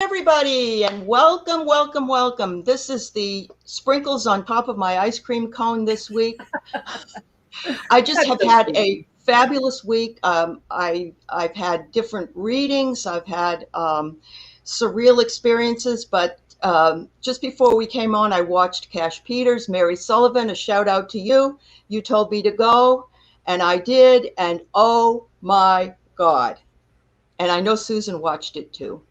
Everybody, and welcome, welcome, welcome. This is the sprinkles on top of my ice cream cone this week. I just That's have so had sweet. a fabulous week. I've had different readings. I've had surreal experiences. But just before we came on, I watched Cash Peters, Mary Sullivan. A shout out to you. You told me to go, and I did. And oh my God! And I know Susan watched it too.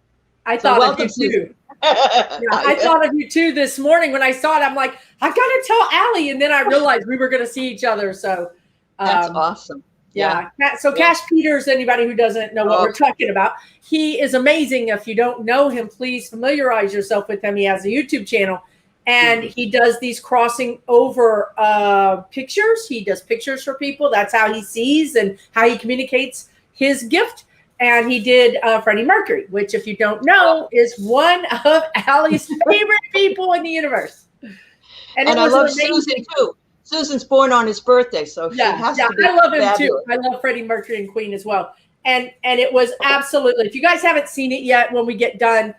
I So thought of welcome, you Susan. too. Yeah, I thought of you too this morning when I saw it. I'm like, I got to tell Allie, and then I realized we were going to see each other. So, That's um, awesome. Yeah. yeah. So Yeah. Cash Peters, anybody who doesn't know what Oh, we're talking about, he is amazing. If you don't know him, please familiarize yourself with him. He has a YouTube channel, and mhm. he does these crossing over pictures. He does pictures for people. That's how he sees and how he communicates his gift. And he did Freddie Mercury, which, if you don't know, is one of Allie's favorite people in the universe. And it And I was an love Susan amazing. too. Susan's born on his birthday, so she Yeah, has yeah, to be I love him too. fabulous. I love Freddie Mercury and Queen as well. And it was absolutely. If you guys haven't seen it yet, when we get done,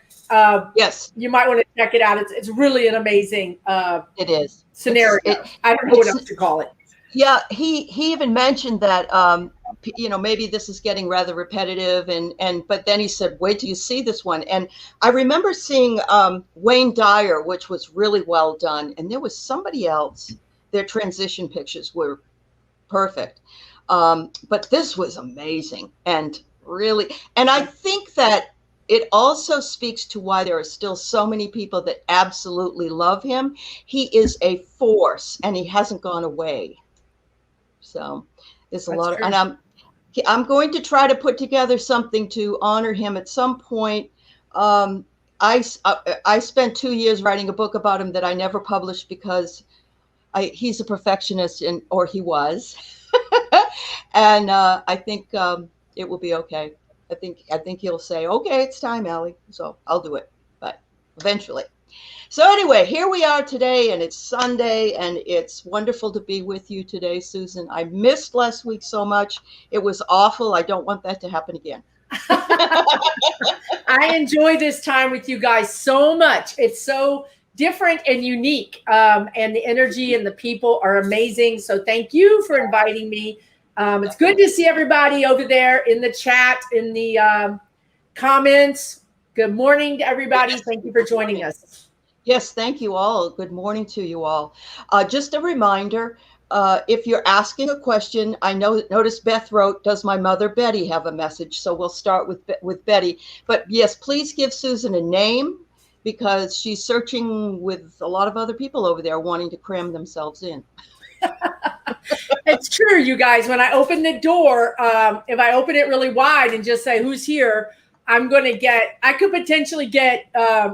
Yes, you might want to check it out. It's really an amazing it is. scenario. I don't know what It's else to call it. yeah. He even mentioned that maybe this is getting rather repetitive, and but then he said, wait till you see this one. And I remember seeing Wayne Dyer, which was really well done, and there was somebody else. Their transition pictures were perfect. But this was amazing and really, and I think that it also speaks to why there are still so many people that absolutely love him. He is a force and he hasn't gone away. So there's a That's lot of, and true. I'm going to try to put together something to honor him at some point. Um, I spent 2 years writing a book about him that I never published because he's a perfectionist, or he was. And I think it will be okay. I think he'll say, "Okay, it's time, Allie." So I'll do it, but eventually. So anyway, here we are today, and it's Sunday, and it's wonderful to be with you today, Susan. I missed last week so much; it was awful. I don't want that to happen again. I enjoy this time with you guys so much. It's so different and unique. And the energy and the people are amazing. So thank you for inviting me. It's good to see everybody over there in the chat, in the comments. Good morning to everybody. Yes, Thank you good for joining morning. us. Yes, thank you all. Good morning to you all. Just a reminder, if you're asking a question, notice Beth wrote, "Does my mother Betty have a message?" So we'll start with Betty. But yes, please give Susan a name because she's searching with a lot of other people over there wanting to cram themselves in. It's true, you guys. When I open the door, if I open it really wide and just say, "Who's here?" I could potentially get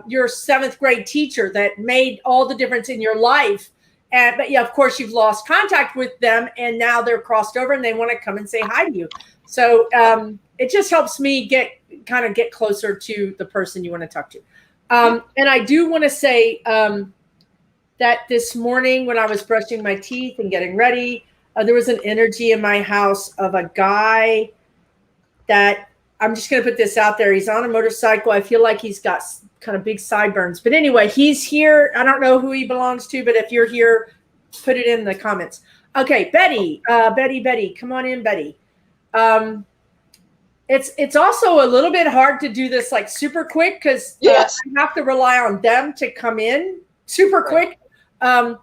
your seventh grade teacher that made all the difference in your life. But yeah, of course, you've lost contact with them and now they're crossed over and they want to come and say hi to you. So it just helps me get closer to the person you want to talk to. Yeah. And I do want to say that this morning when I was brushing my teeth and getting ready, there was an energy in my house of a guy that I'm just going to put this out there. He's on a motorcycle. I feel like he's got kind of big sideburns. But anyway, he's here. I don't know who he belongs to, but if you're here, put it in the comments. Okay, Betty, Betty, come on in, Betty. It's also a little bit hard to do this like super quick because Yes. I have to rely on them to come in super quick. And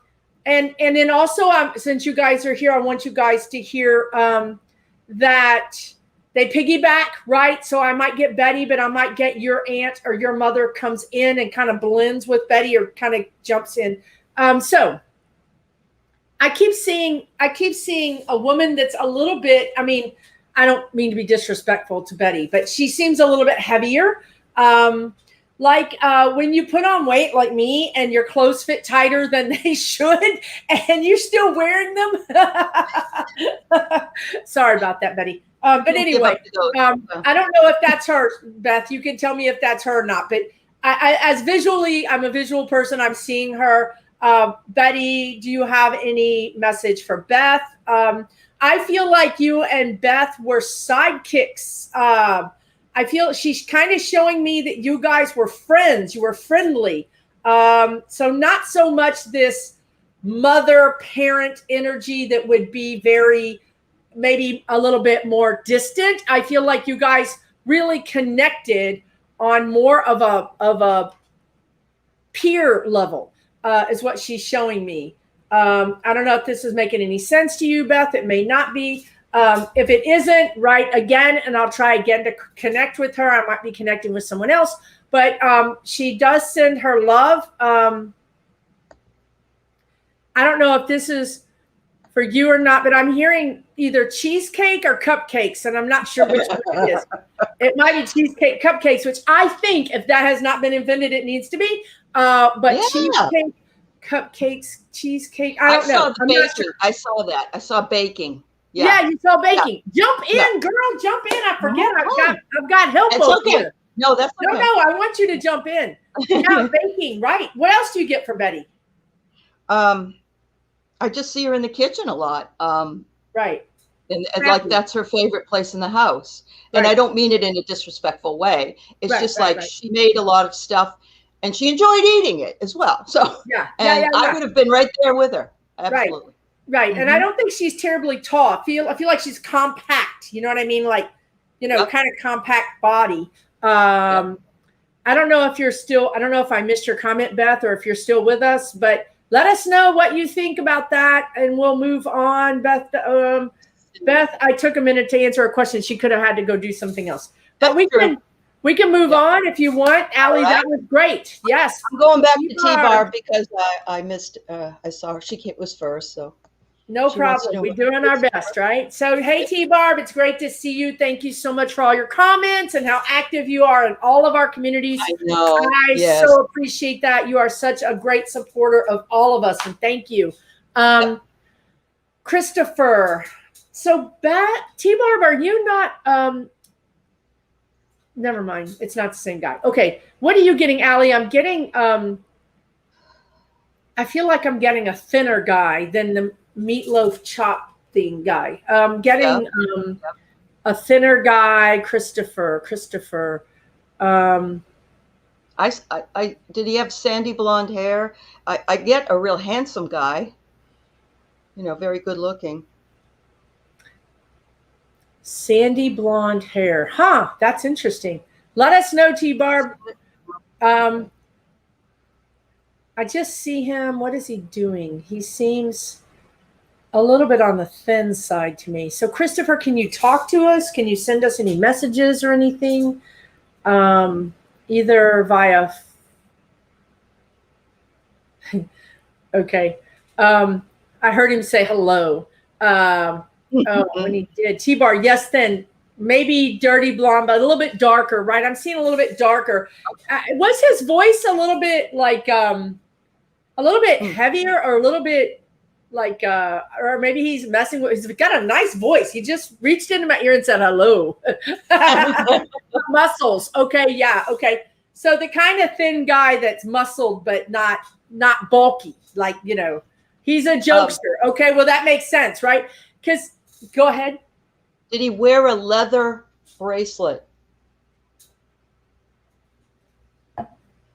then also, since you guys are here, I want you guys to hear that they piggyback, right? So I might get Betty, but I might get your aunt or your mother comes in and kind of blends with Betty or kind of jumps in. So I keep seeing a woman that's a little bit, I mean, I don't mean to be disrespectful to Betty, but she seems a little bit heavier. Like when you put on weight like me and your clothes fit tighter than they should and you're still wearing them. Sorry about that, Betty. But anyway, I don't know if that's her, Beth. You can tell me if that's her or not. But as visually, I'm a visual person. I'm seeing her. Betty, do you have any message for Beth? I feel like you and Beth were sidekicks I feel she's kind of showing me that you guys were friends. You were friendly. So not so much this mother parent energy that would be very, maybe a little bit more distant. I feel like you guys really connected on more of a peer level, is what she's showing me. I don't know if this is making any sense to you, Beth. It may not be. If it isn't, write again, and I'll try again to connect with her. I might be connecting with someone else, but she does send her love. I don't know if this is for you or not, but I'm hearing either cheesecake or cupcakes, and I'm not sure which one it is. It might be cheesecake, cupcakes, which I think if that has not been invented, it needs to be. But yeah. Cheesecake, cupcakes, cheesecake. I don't know. I saw that. I saw baking. Yeah, you saw baking. Yeah. Jump in, girl. Jump in. I forget. I've got help over here. No, that's okay. No. I want you to jump in. Yeah, baking. Right. What else do you get from Betty? I just see her in the kitchen a lot. Right. And like that's her favorite place in the house. And I don't mean it in a disrespectful way. It's just like she made a lot of stuff and she enjoyed eating it as well. So I would have been right there with her. Absolutely. Right. And I don't think she's terribly tall. I feel like she's compact. You know what I mean? Like, kind of compact body. I don't know if you're still, I don't know if I missed your comment, Beth, or if you're still with us, but let us know what you think about that, and we'll move on. Beth, I took a minute to answer a question. She could have had to go do something else. But we can move on if you want. Allie, that was great. Yes. I'm going back to T-Bar because I missed, I saw her. She was first, so. No problem. We're doing our best, right? So, hey, T-Barb, it's great to see you. Thank you so much for all your comments and how active you are in all of our communities. I know. I so appreciate that. You are such a great supporter of all of us, and thank you. Christopher. So, T-Barb, are you not never mind. It's not the same guy. Okay. What are you getting, Allie? I'm getting I feel like I'm getting a thinner guy than the meatloaf chop thing guy. Getting a thinner guy, Christopher. I did he have sandy blonde hair? I get a real handsome guy. Very good looking. Sandy blonde hair. Huh, that's interesting. Let us know, T-Barb. I just see him. What is he doing? He seems a little bit on the thin side to me. So, Christopher, can you talk to us? Can you send us any messages or anything? Either via... Okay. I heard him say hello. When he did. T-Bar, yes, then maybe dirty blonde, but a little bit darker, right? I'm seeing a little bit darker. Was his voice a little bit like... a little bit heavier, or a little bit like, or maybe he's messing with, he's got a nice voice. He just reached into my ear and said, hello. Muscles. Okay. Yeah. Okay. So the kind of thin guy that's muscled, but not bulky. Like, he's a jokester. Okay. Well, that makes sense, right? Because go ahead. Did he wear a leather bracelet?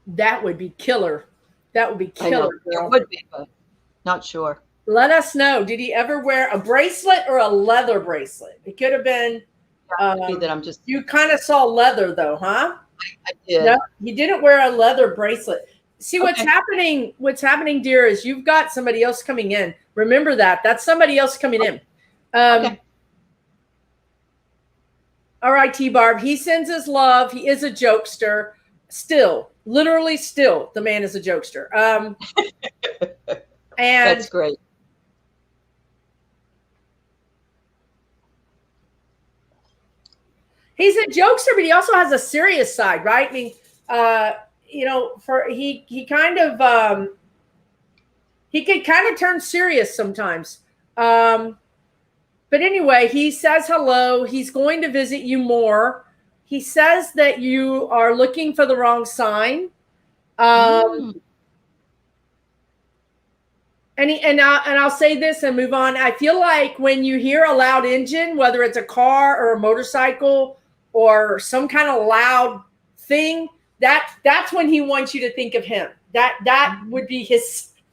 That would be killer. That would be killer. It would be, but not sure. Let us know. Did he ever wear a bracelet or a leather bracelet? It could have been. That I'm just. You kind of saw leather, though, huh? I did. No, he didn't wear a leather bracelet. See, what's happening? What's happening, dear, is you've got somebody else coming in. Remember that. That's somebody else coming in. All right, T-Barb. He sends us love. He is a jokester. Still, literally still, the man is a jokester. And that's great. He's a jokester, but he also has a serious side, right? I mean, he kind of he could kind of turn serious sometimes. But anyway, he says hello. He's going to visit you more. He says that you are looking for the wrong sign. And I'll say this and move on. I feel like when you hear a loud engine, whether it's a car or a motorcycle or some kind of loud thing, that's when he wants you to think of him. That would be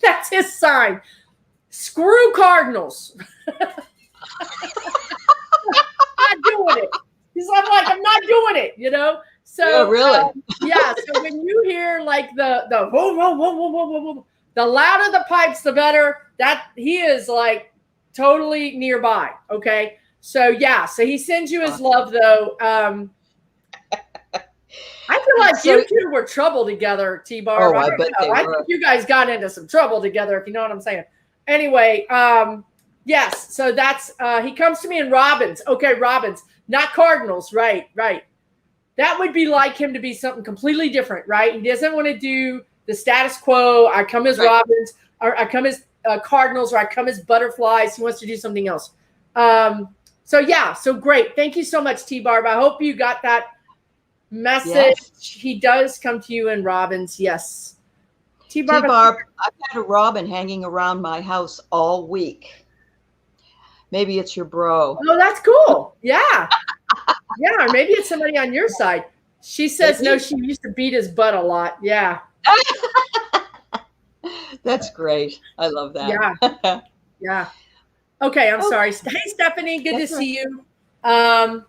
that's his sign. Screw Cardinals. Not doing it. I'm not doing it, you know? So yeah, really? Yeah. So when you hear like the whoa, whoa, whoa, whoa, whoa, whoa, whoa, the louder the pipes, the better. That he is like totally nearby. Okay. So yeah. So he sends you his love though. I feel like you two were trouble together, T-Barb. Oh, I bet they were. I think you guys got into some trouble together, if you know what I'm saying. Anyway, yes. So that's he comes to me in Robins. Okay, Robins, not Cardinals. Right. That would be like him to be something completely different, right? He doesn't want to do the status quo. I come as Robins, or I come as Cardinals, or I come as butterflies. He wants to do something else. So yeah, so great. Thank you so much, T-Barb. I hope you got that message. Yes. He does come to you in Robins. Yes. T-Barb, I've had a robin hanging around my house all week. Maybe it's your bro. Oh, that's cool. Yeah. Yeah, or maybe it's somebody on your side. She says no, she used to beat his butt a lot. Yeah. That's great. I love that. Yeah. Yeah. Okay, I'm sorry. Hey, Stephanie, good to see you. All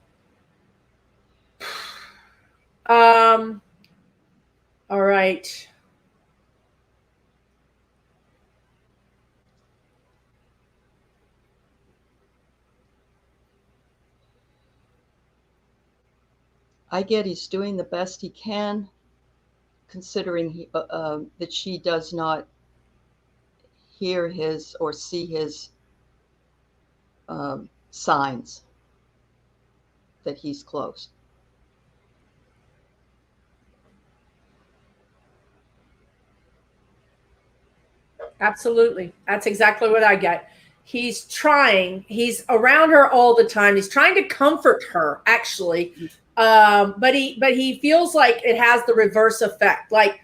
right. I get he's doing the best he can, considering that she does not hear his or see his signs that he's close. Absolutely. That's exactly what I get. He's trying. He's around her all the time. He's trying to comfort her, actually. But he feels like it has the reverse effect. Like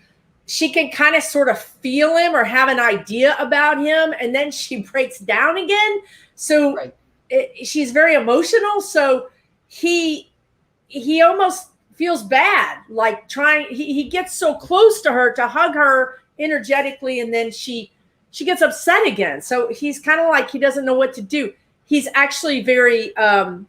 she can kind of sort of feel him or have an idea about him, and then she breaks down again. So she's very emotional. So he almost feels bad, like he gets so close to her to hug her energetically, and then she gets upset again. So he's kind of like he doesn't know what to do. He's actually very,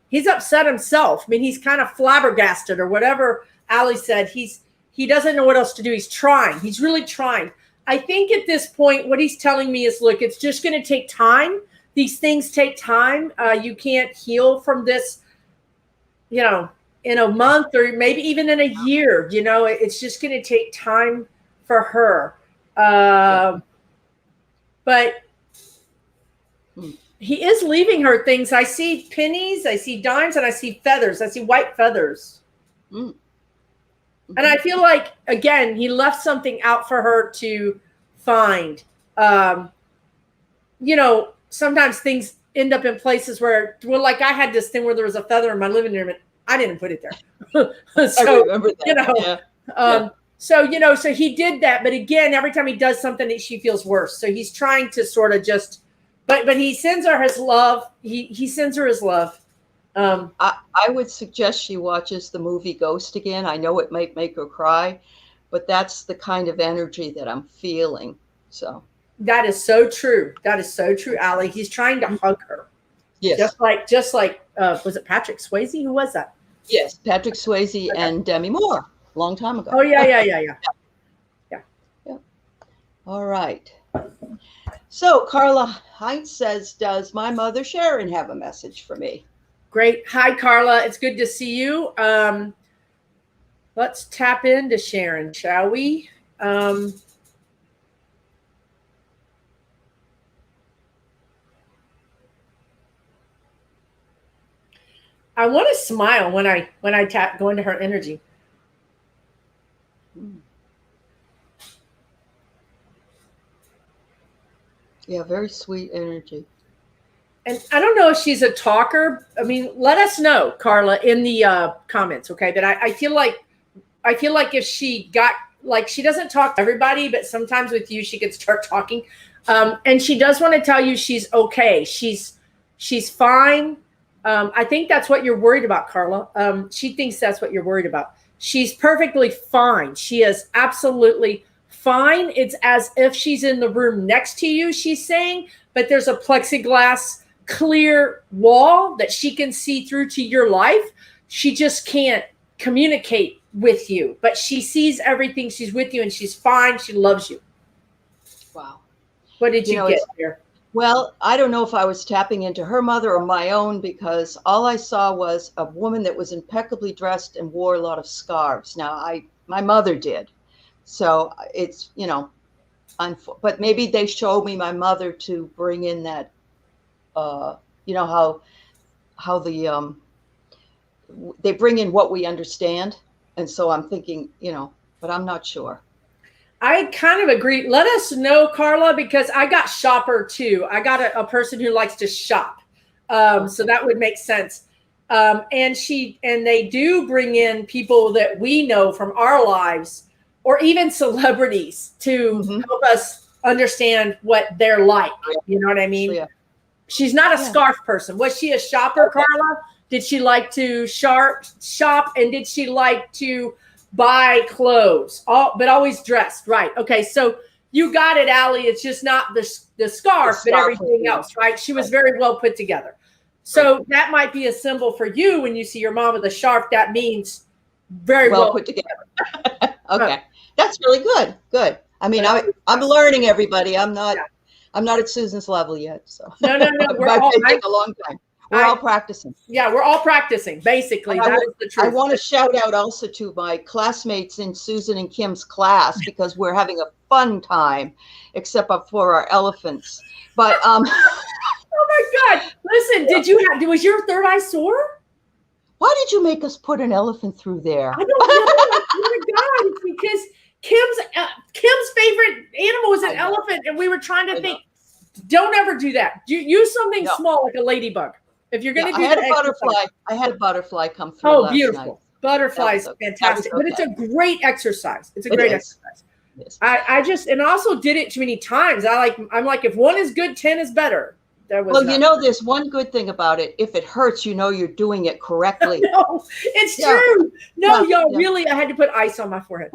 he's upset himself. I mean, he's kind of flabbergasted or whatever Ali said. He doesn't know what else to do. He's trying. He's really trying. I think at this point, what he's telling me is, look, it's just going to take time. These things take time. You can't heal from this, you know, in a month or maybe even in a year. You know, it's just going to take time for her. But he is leaving her things. I see pennies, I see dimes, and I see feathers. I see white feathers. And I feel like, again, he left something out for her to find. You know, sometimes things end up in places where, well, like I had this thing where there was a feather in my living room and I didn't put it there. So, I remember that. You know, so, you know, so he did that. But again, every time he does something, she feels worse. So he's trying to sort of just, but he sends her his love. He sends her his love. I would suggest she watches the movie Ghost again. I know it might make her cry, but that's the kind of energy that I'm feeling. So that is so true. That is so true, Ali. He's trying to hug her. Yes. Just like was it Patrick Swayze? Who was that? Yes, Patrick Swayze and Demi Moore, a long time ago. Oh yeah. All right. So Carla Heinz says, does my mother Sharon have a message for me? Great. Hi, Carla. It's good to see you. Let's tap into Sharon, shall we? I want to smile when I go into her energy. Yeah, very sweet energy. And I don't know if she's a talker. I mean, let us know, Carla, in the comments, okay? But I feel like if she got, like, she doesn't talk to everybody, but sometimes with you, she could start talking. And she does want to tell you she's okay. She's fine. I think that's what you're worried about, Carla. She thinks that's what you're worried about. She's perfectly fine. She is absolutely fine. It's as if she's in the room next to you, she's saying, but there's a plexiglass clear wall that she can see through to your life. She just can't communicate with you, but she sees everything. She's with you and she's fine. She loves you. Wow. What did you get here? Well, I don't know if I was tapping into her mother or my own, because all I saw was a woman that was impeccably dressed and wore a lot of scarves. Now, my mother did. So it's, you know, but maybe they showed me my mother to bring in that, you know, how they bring in what we understand. And so I'm thinking, you know, but I'm not sure. I kind of agree. Let us know, Carla, because I got shopper too. I got a person who likes to shop. So that would make sense. And they do bring in people that we know from our lives, or even celebrities, to help us understand what they're like. You know what I mean? Yeah. She's not a scarf person. Was she a shopper, Carla? Did she like to shop? And did she like to buy clothes, but always dressed? Right. Okay. So you got it, Allie. It's just not the scarf, but everything else, right? She was very well put together. So that might be a symbol for you when you see your mom with a scarf. That means very well put together. Okay. That's really good. Good. I mean, I'm learning, everybody. I'm not at Susan's level yet. So no. It take a long time. We're all practicing. Yeah, we're all practicing. Basically, that is the truth. I want to shout out also to my classmates in Susan and Kim's class, because we're having a fun time, except for our elephants. But oh my God! Listen, was your third eye sore? Why did you make us put an elephant through there? I don't know. Oh my God! It's because Kim's favorite animal was an elephant, and we were trying to think. Don't ever do that. Use something small like a ladybug. If you're going to do I had a butterfly come through. Oh, beautiful. Night. Butterfly's fantastic. But it's a great exercise. It's a great exercise. I just, and also did it too many times. I'm like, if one is good, 10 is better. Well, you know, there's one good thing about it. If it hurts, you know you're doing it correctly. No, it's true. No, y'all, really, I had to put ice on my forehead.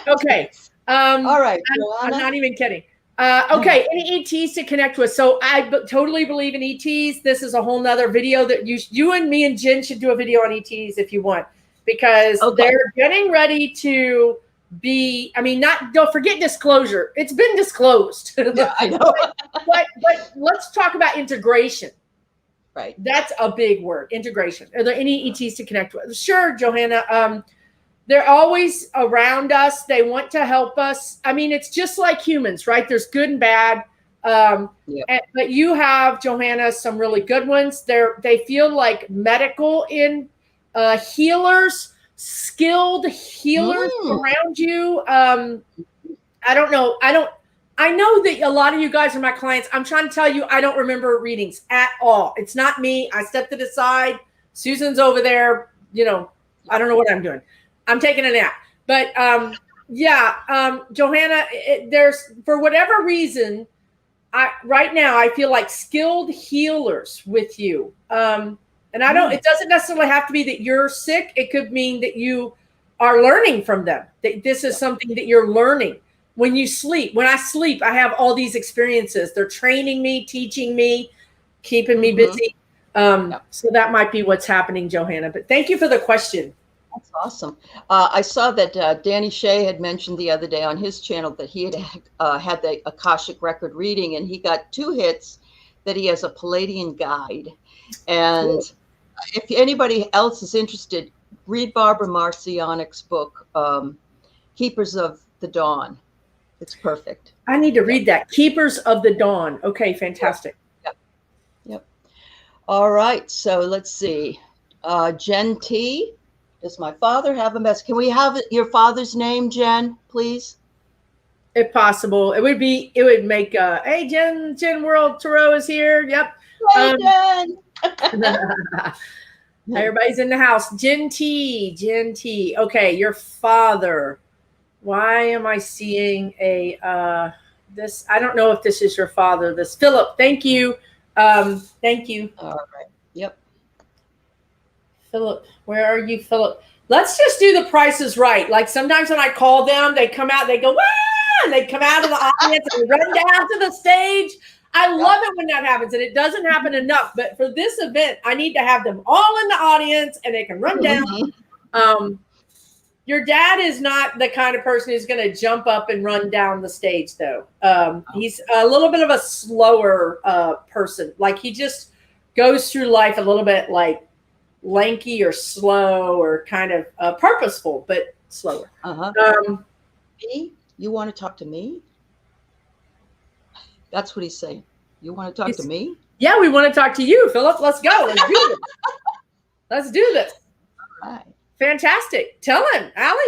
Okay. All right. I'm not even kidding. Okay, any ETs to connect with? So I totally believe in ETs. This is a whole nother video that you and me and Jen should do a video on ETs if you want, because they're getting ready to be, I mean, don't forget disclosure. It's been disclosed. Yeah, I know. but let's talk about integration. Right. That's a big word, integration. Are there any ETs to connect with? Sure, Johanna. They're always around us. They want to help us. I mean, it's just like humans, right? There's good and bad. But you have, Johanna, some really good ones. They feel like medical healers, skilled healers around you. I don't know. I know that a lot of you guys are my clients. I'm trying to tell you, I don't remember readings at all. It's not me. I stepped to the side. Susan's over there. You know, I don't know what I'm doing. I'm taking a nap. But Johanna, there's, for whatever reason, right now I feel like skilled healers with you. And it doesn't necessarily have to be that you're sick. It could mean that you are learning from them. That this is something that you're learning. When you sleep, when I sleep, I have all these experiences. They're training me, teaching me, keeping me busy. So that might be what's happening, Johanna. But thank you for the question. That's awesome. I saw that Danny Shea had mentioned the other day on his channel that he had the Akashic record reading, and he got 2 hits, that he has a Palladian guide. And if anybody else is interested, read Barbara Marcianic's book, Keepers of the Dawn. It's perfect. I need to read that. Keepers of the Dawn. Okay, fantastic. Yep. All right. So let's see. Jen T. Does my father have a mess? Can we have your father's name, Jen, please? If possible. It would make, hey, Jen World Tarot is here. Yep. Hey, Jen. Everybody's in the house. Jen T. Okay, your father. Why am I seeing this? I don't know if this is your father. This Philip. Thank you. Thank you. All right. Yep. Philip, where are you, Philip? Let's just do the Price is Right. Like sometimes when I call them, they come out, they go, "Wah!" And they come out of the audience and run down to the stage. I love it when that happens, and it doesn't happen enough. But for this event, I need to have them all in the audience, and they can run down. Your dad is not the kind of person who's going to jump up and run down the stage, though. He's a little bit of a slower person. Like he just goes through life a little bit like lanky or slow or kind of purposeful, but slower. Me? You want to talk to me? That's what he's saying. You want to talk to me? Yeah, we want to talk to you, Philip. Let's go. Let's do this. Let's do this. All right. Fantastic. Tell him, Allie.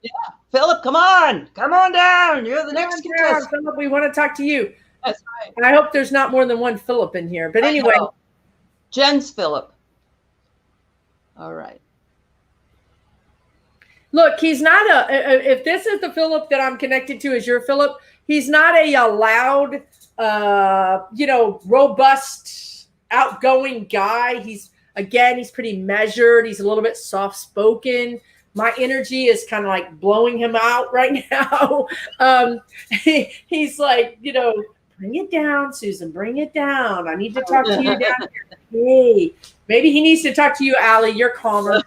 Yeah. Philip, come on. Come on down. You're the next contestant. Philip, we want to talk to you. That's right. I hope there's not more than one Philip in here. But anyway. Jen's Philip. All right. Look, he's not if this is the Philip that I'm connected to as your Philip, he's not a loud, robust, outgoing guy. He's pretty measured. He's a little bit soft-spoken. My energy is kind of like blowing him out right now. He's like, bring it down, Susan, bring it down. I need to talk to you down here. Hey, maybe he needs to talk to you, Allie. You're calmer.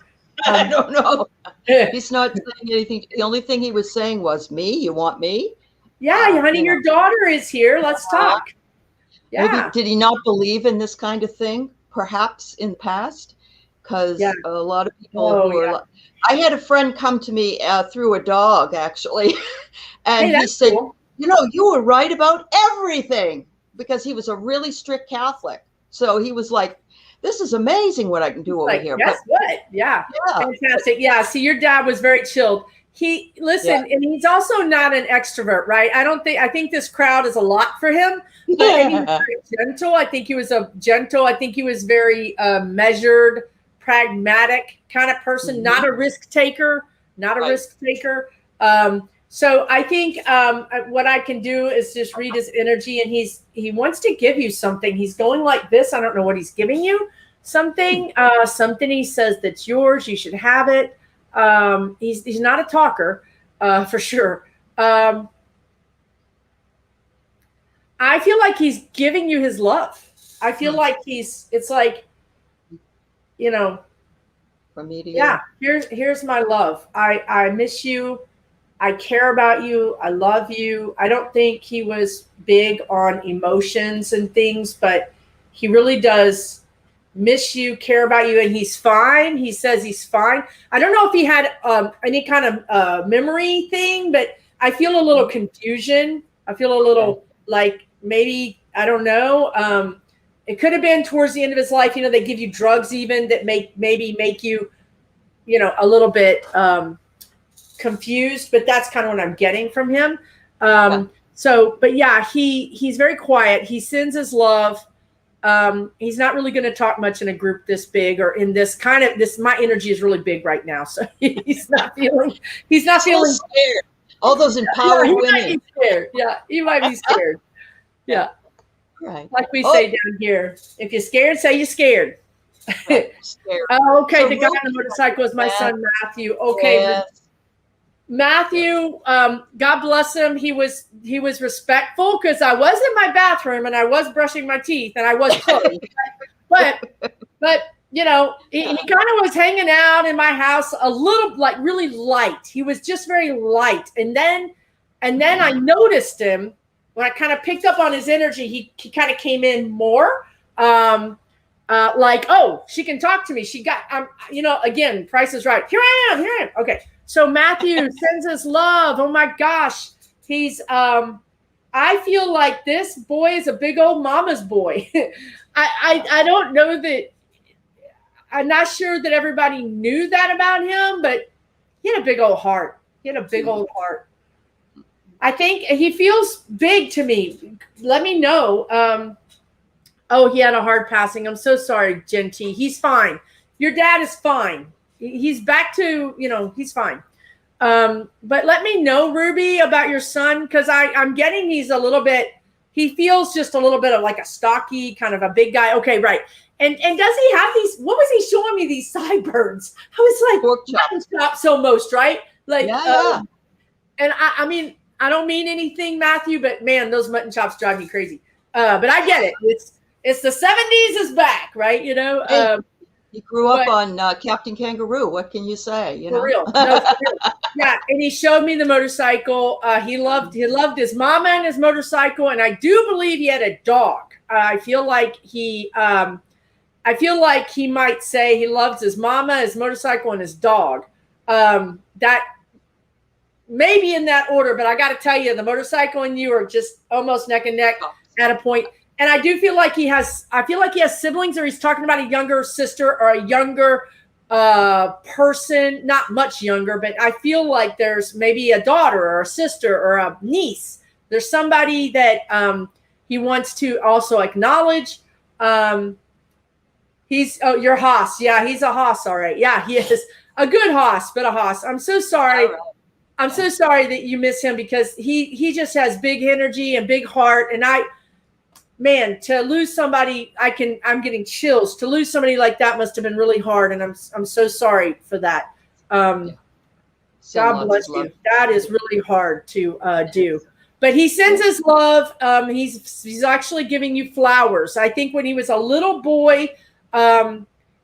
I don't know. He's not saying anything. The only thing he was saying was, me? You want me? Yeah, honey, your daughter is here. Let's talk. Yeah. Maybe, did he not believe in this kind of thing, perhaps in the past? Because a lot of people I had a friend come to me through a dog, actually. And he said, cool. You were right about everything, because he was a really strict Catholic. So he was like, this is amazing what I can do over here. Guess what? Yeah. Fantastic. Yeah. See, your dad was very chilled. And he's also not an extrovert, right? I think this crowd is a lot for him. But he was very gentle. I think he was very measured, pragmatic kind of person, not a risk taker, So I think what I can do is just read his energy, and he wants to give you something. He's going like this. I don't know what he's giving you. Something he says that's yours. You should have it. He's not a talker, for sure. I feel like he's giving you his love. I feel like it's like, for me to here's my love. I miss you. I care about you. I love you. I don't think he was big on emotions and things, but he really does miss you, care about you, and he's fine. He says he's fine. I don't know if he had any kind of memory thing, but I feel a little confusion. I feel a little like maybe, I don't know. It could have been towards the end of his life. They give you drugs even that maybe make you, a little bit confused, but that's kind of what I'm getting from him. He's very quiet. He sends his love. He's not really going to talk much in a group this big or in this kind of my energy is really big right now. So he's not feeling scared. All those empowered women. Might be scared. Yeah. He might be scared. Yeah. Right. Like we say down here, if you're scared, say you're scared. Scared. Okay. So the guy on the motorcycle is my son, Matthew. Okay. Yes. Matthew, God bless him. He was respectful because I was in my bathroom and I was brushing my teeth and I was clothed. but he kind of was hanging out in my house a little, like really light. He was just very light. And then I noticed him when I kind of picked up on his energy. He kind of came in more, like, oh, she can talk to me. She got, again, Price is Right. Here I am. Okay. So Matthew sends his love. Oh my gosh. He's, I feel like this boy is a big old mama's boy. I don't know that, I'm not sure that everybody knew that about him, but he had a big old heart. I think he feels big to me. Let me know. He had a hard passing. I'm so sorry, Genty. He's fine. Your dad is fine. He's back to, he's fine. But let me know, Ruby, about your son, because I'm getting he's a little bit he feels just a little bit of like a stocky, kind of a big guy. Okay, right. And does he have these? What was he showing me? These sideburns? I was like, Pork chop. mutton chops almost, right? Like, Yeah. And I mean, I don't mean anything, Matthew, but man, those mutton chops drive me crazy. But I get it. It's the 70s is back, right? You know. Hey, he grew up on Captain Kangaroo. What can you say? You know, for real. No, for real. Yeah, and he showed me the motorcycle. He loved his mama and his motorcycle, and I do believe he had a dog. I feel like he might say he loves his mama, his motorcycle, and his dog. That maybe in that order, but I got to tell you, the motorcycle and you are just almost neck and neck at a point. And I do feel like he has siblings, or he's talking about a younger sister or a younger person, not much younger, but I feel like there's maybe a daughter or a sister or a niece. There's somebody that he wants to also acknowledge. Your Haas. Yeah, he's a Haas. All right. Yeah, he is a good Haas, but a Haas. I'm so sorry. I'm so sorry that you miss him, because he just has big energy and big heart. And man, to lose somebody, I'm getting chills. To lose somebody like that must have been really hard. And I'm so sorry for that. God bless you. That is really hard to do. But he sends his love. He's actually giving you flowers. I think when he was a little boy,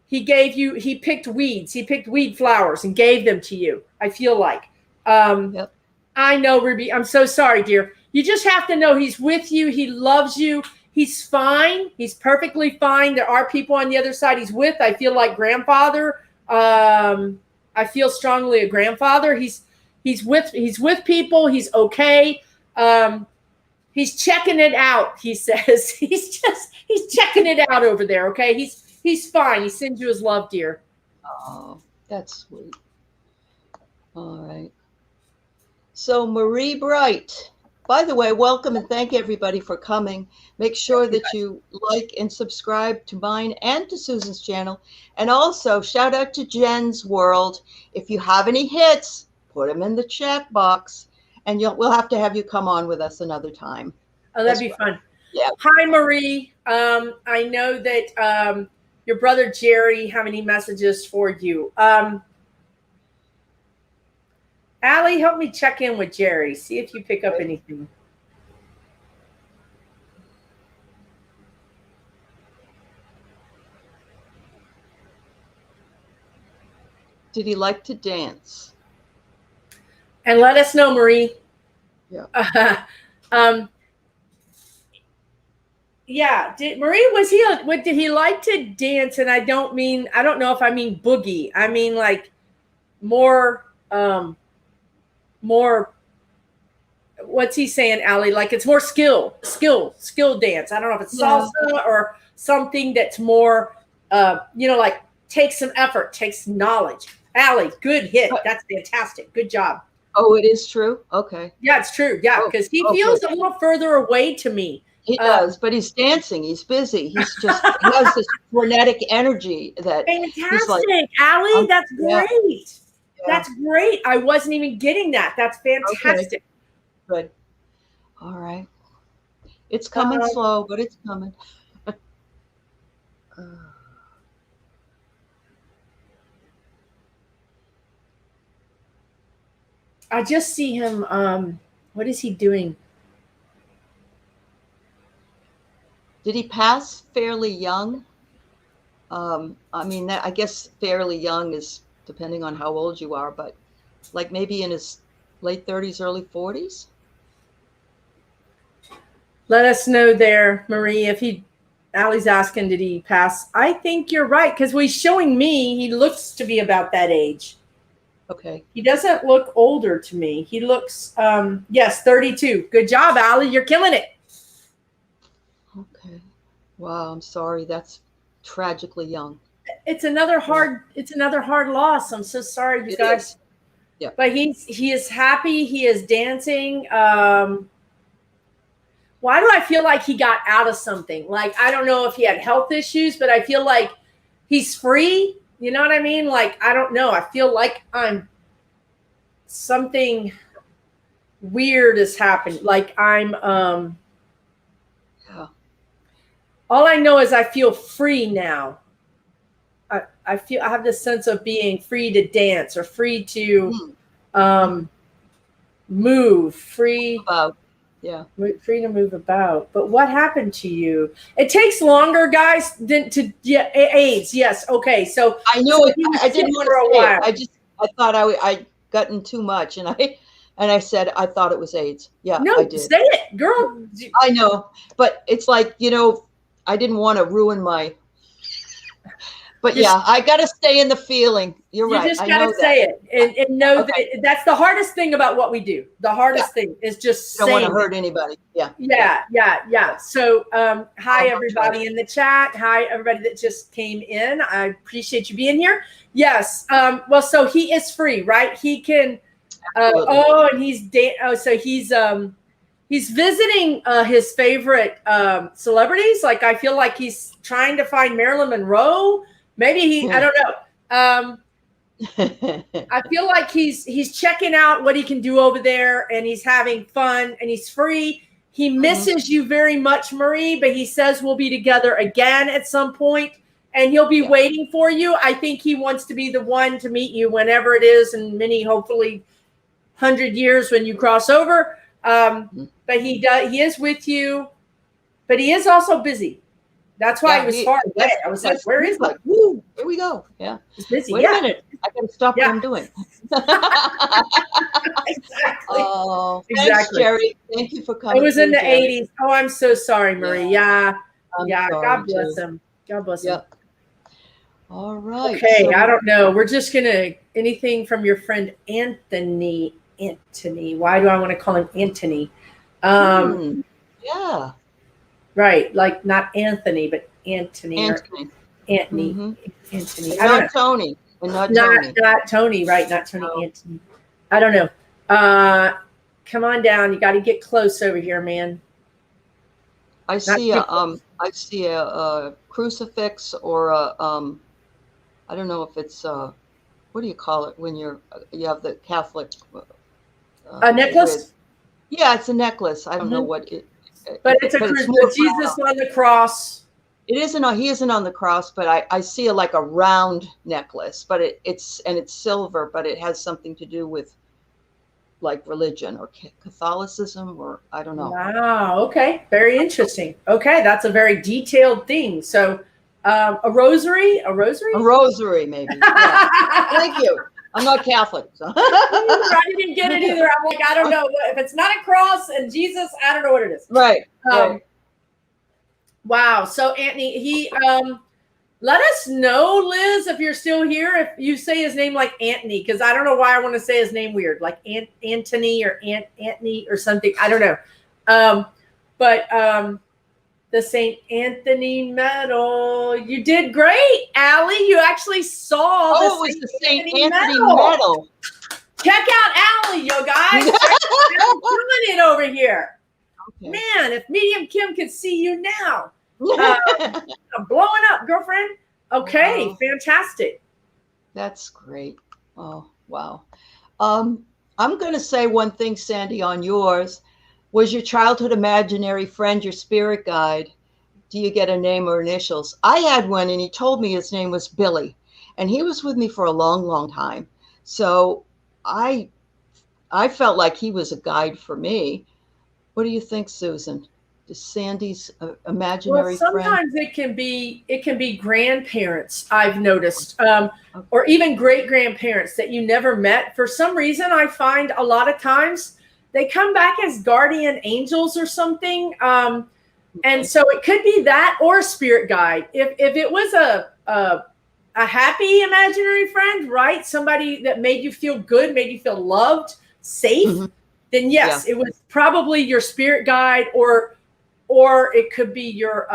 he picked weeds. He picked weed flowers and gave them to you. I feel like. I know, Ruby. I'm so sorry, dear. You just have to know he's with you. He loves you. He's fine. He's perfectly fine. There are people on the other side he's with. I feel like grandfather. I feel strongly a grandfather. He's with people. He's okay. He's checking it out. He says he's checking it out over there. Okay. He's fine. He sends you his love, dear. Oh, that's sweet. All right. So Marie Bright, by the way, welcome and thank everybody for coming. Make sure that you like and subscribe to mine and to Susan's channel. And also shout out to Jen's World. If you have any hits, put them in the chat box, and we'll have to have you come on with us another time. Oh, that'd be fun. Yeah. Hi, Marie. I know that your brother Jerry have any messages for you. Allie, help me check in with Jerry. See if you pick up anything. Did he like to dance? And let us know, Marie. Yeah. Yeah. Did he like to dance? And I don't know if I mean boogie. I mean like more, what's he saying, Allie? Like it's more skill dance. I don't know if it's salsa or something that's more, like takes some effort, takes knowledge. Allie, good hit. That's fantastic. Good job. Oh, it is true? Okay. Yeah, it's true. Yeah, because he feels a little further away to me. He does, but he's dancing. He's busy. He has this frenetic energy that. Fantastic, like, Allie. That's great. Yeah. That's great. I wasn't even getting that. That's fantastic. Okay. Good. All right. It's coming slow, but it's coming. I just see him. What is he doing? Did he pass fairly young? I mean, I guess fairly young is depending on how old you are, but like maybe in his late 30s, early 40s? Let us know there, Marie, Allie's asking, did he pass? I think you're right, because he's showing me he looks to be about that age. Okay. He doesn't look older to me. He looks, yes, 32. Good job, Allie. You're killing it. Okay. Wow, I'm sorry. That's tragically young. It's another hard loss. I'm so sorry, you guys. Yeah. But he is happy. He is dancing. Why do I feel like he got out of something? Like, I don't know if he had health issues, but I feel like he's free. You know what I mean? Like, I don't know. I feel like something weird has happened. Like Yeah. All I know is I feel free now. I feel I have this sense of being free to dance or free to move, About. Yeah. free to move about. But what happened to you? It takes longer, guys, than to AIDS. Yes. Okay. So I know it. he was I sick didn't want for a to say it. while. I thought I gotten too much, and I said I thought it was AIDS. Yeah, I No, did. say it, girl. I know, but it's like, I didn't want to ruin my. But Just yeah, I got to stay in the feeling. You're you right. just I got know to say that. it and know Okay. that that's the hardest thing about what we do. The hardest thing is just Don't want to saying hurt anybody. Yeah. Yeah. So, hi Oh, everybody in the chat. Hi everybody that just came in. I appreciate you being here. Yes. Well, so he is free, right? He can. And so he's visiting his favorite celebrities. Like I feel like he's trying to find Marilyn Monroe. Maybe I don't know. I feel like he's checking out what he can do over there, and he's having fun, and he's free. He misses you very much, Marie, but he says we'll be together again at some point, and he'll be waiting for you. I think he wants to be the one to meet you whenever it is, and many hopefully 100 years when you cross over. But he is with you, but he is also busy. That's why he was far away. I was like, where is he? Like, woo, here we go. Yeah. He's busy. Wait a minute. I got to stop what I'm doing. Exactly. Oh, exactly. Thanks, Carey. Thank you for coming. It was in the 80s. Oh, I'm so sorry, Marie. Yeah. God bless him. God bless him. All right. Okay. I don't know. We're just going to, anything from your friend Anthony. Why do I want to call him Anthony? Yeah. Right. Like not Anthony, but Anthony. Anthony. Anthony. Not Tony. Not Tony. Right. Not Tony. No. Anthony. I don't know. Come on down. You got to get close over here, man. I see a crucifix or a I don't know if it's what do you call it when you have the Catholic a necklace? Yeah, it's a necklace. I don't know what it. But it's a crucifix. Jesus on the cross. It isn't. He isn't on the cross, but I see like a round necklace. But it's silver, but it has something to do with like religion or Catholicism, or I don't know. Wow. Okay. Very interesting. Okay, that's a very detailed thing. So, a rosary, maybe. Yeah. Thank you. I'm not Catholic, so. I didn't get it either. I'm like, I don't know if it's not a cross and Jesus. I don't know what it is. Right. Wow. So Anthony, he let us know, Liz, if you're still here. If you say his name like Anthony, because I don't know why I want to say his name weird, like Anthony or Anthony or something. I don't know. But the St. Anthony medal. You did great, Allie. You actually saw it was the St. Anthony medal. Check out Allie, you guys. I'm doing it over here. Okay. Man, if Medium Kim could see you now. I'm blowing up, girlfriend. Okay, wow. Fantastic. That's great. Oh, wow. I'm going to say one thing, Sandy, on yours. Was your childhood imaginary friend your spirit guide? Do you get a name or initials? I had one, and he told me his name was Billy, and he was with me for a long, long time. So I felt like he was a guide for me. What do you think, Susan? Is Sandy's imaginary friend? Sometimes it can be grandparents, I've noticed, or even great grandparents that you never met. For some reason, I find a lot of times they come back as guardian angels or something. And so it could be that or a spirit guide. If it was a happy imaginary friend, right? Somebody that made you feel good, made you feel loved, safe, then yes, it was probably your spirit guide, or it could be your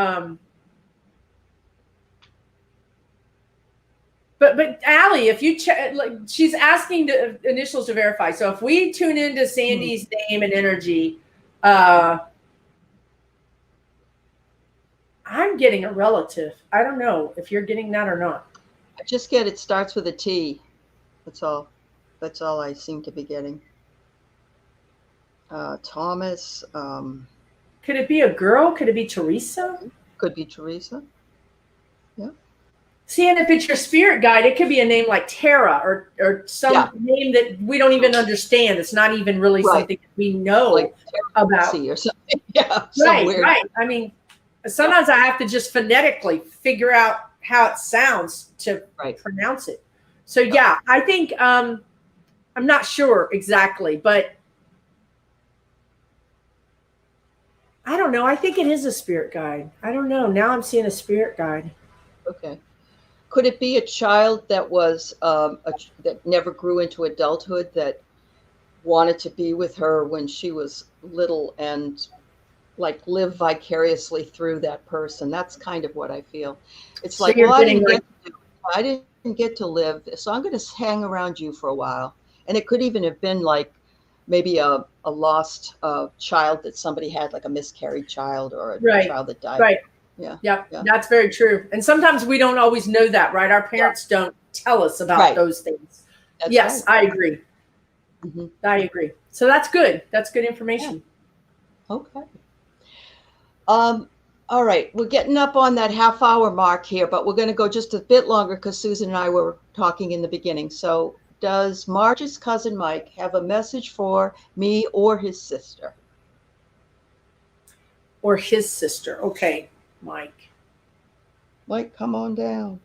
But Allie, if you check, like, she's asking the initials to verify. So if we tune into Sandy's name and energy, I'm getting a relative. I don't know if you're getting that or not. I just get it starts with a T. That's all. That's all I seem to be getting. Thomas. Okay, Could it be a girl? Could it be Teresa? Could be Teresa. Yeah. See, and if it's your spirit guide, it could be a name like Tara or some name that we don't even understand. It's not even really something that we know like about. Or something. Yeah. Right. I mean, sometimes I have to just phonetically figure out how it sounds to pronounce it. So yeah, I think I'm not sure exactly, but I don't know. I think it is a spirit guide. I don't know. Now I'm seeing a spirit guide. Okay. Could it be a child that was that never grew into adulthood, that wanted to be with her when she was little and like live vicariously through that person? That's kind of what I feel. It's So like, you're well, getting I didn't get to live, so I'm going to hang around you for a while. And it could even have been like maybe a lost child that somebody had, like a miscarried child or a child that died. Right. Yeah. That's very true. And sometimes we don't always know that, right? Our parents don't tell us about those things. That's yes, right. I agree. Mm-hmm. I agree. So that's good. That's good information. Yeah. Okay. All right. We're getting up on that half-hour mark here, but we're going to go just a bit longer because Susan and I were talking in the beginning. So does Marge's cousin Mike have a message for me or his sister? Or his sister. Okay, Mike. Mike, come on down.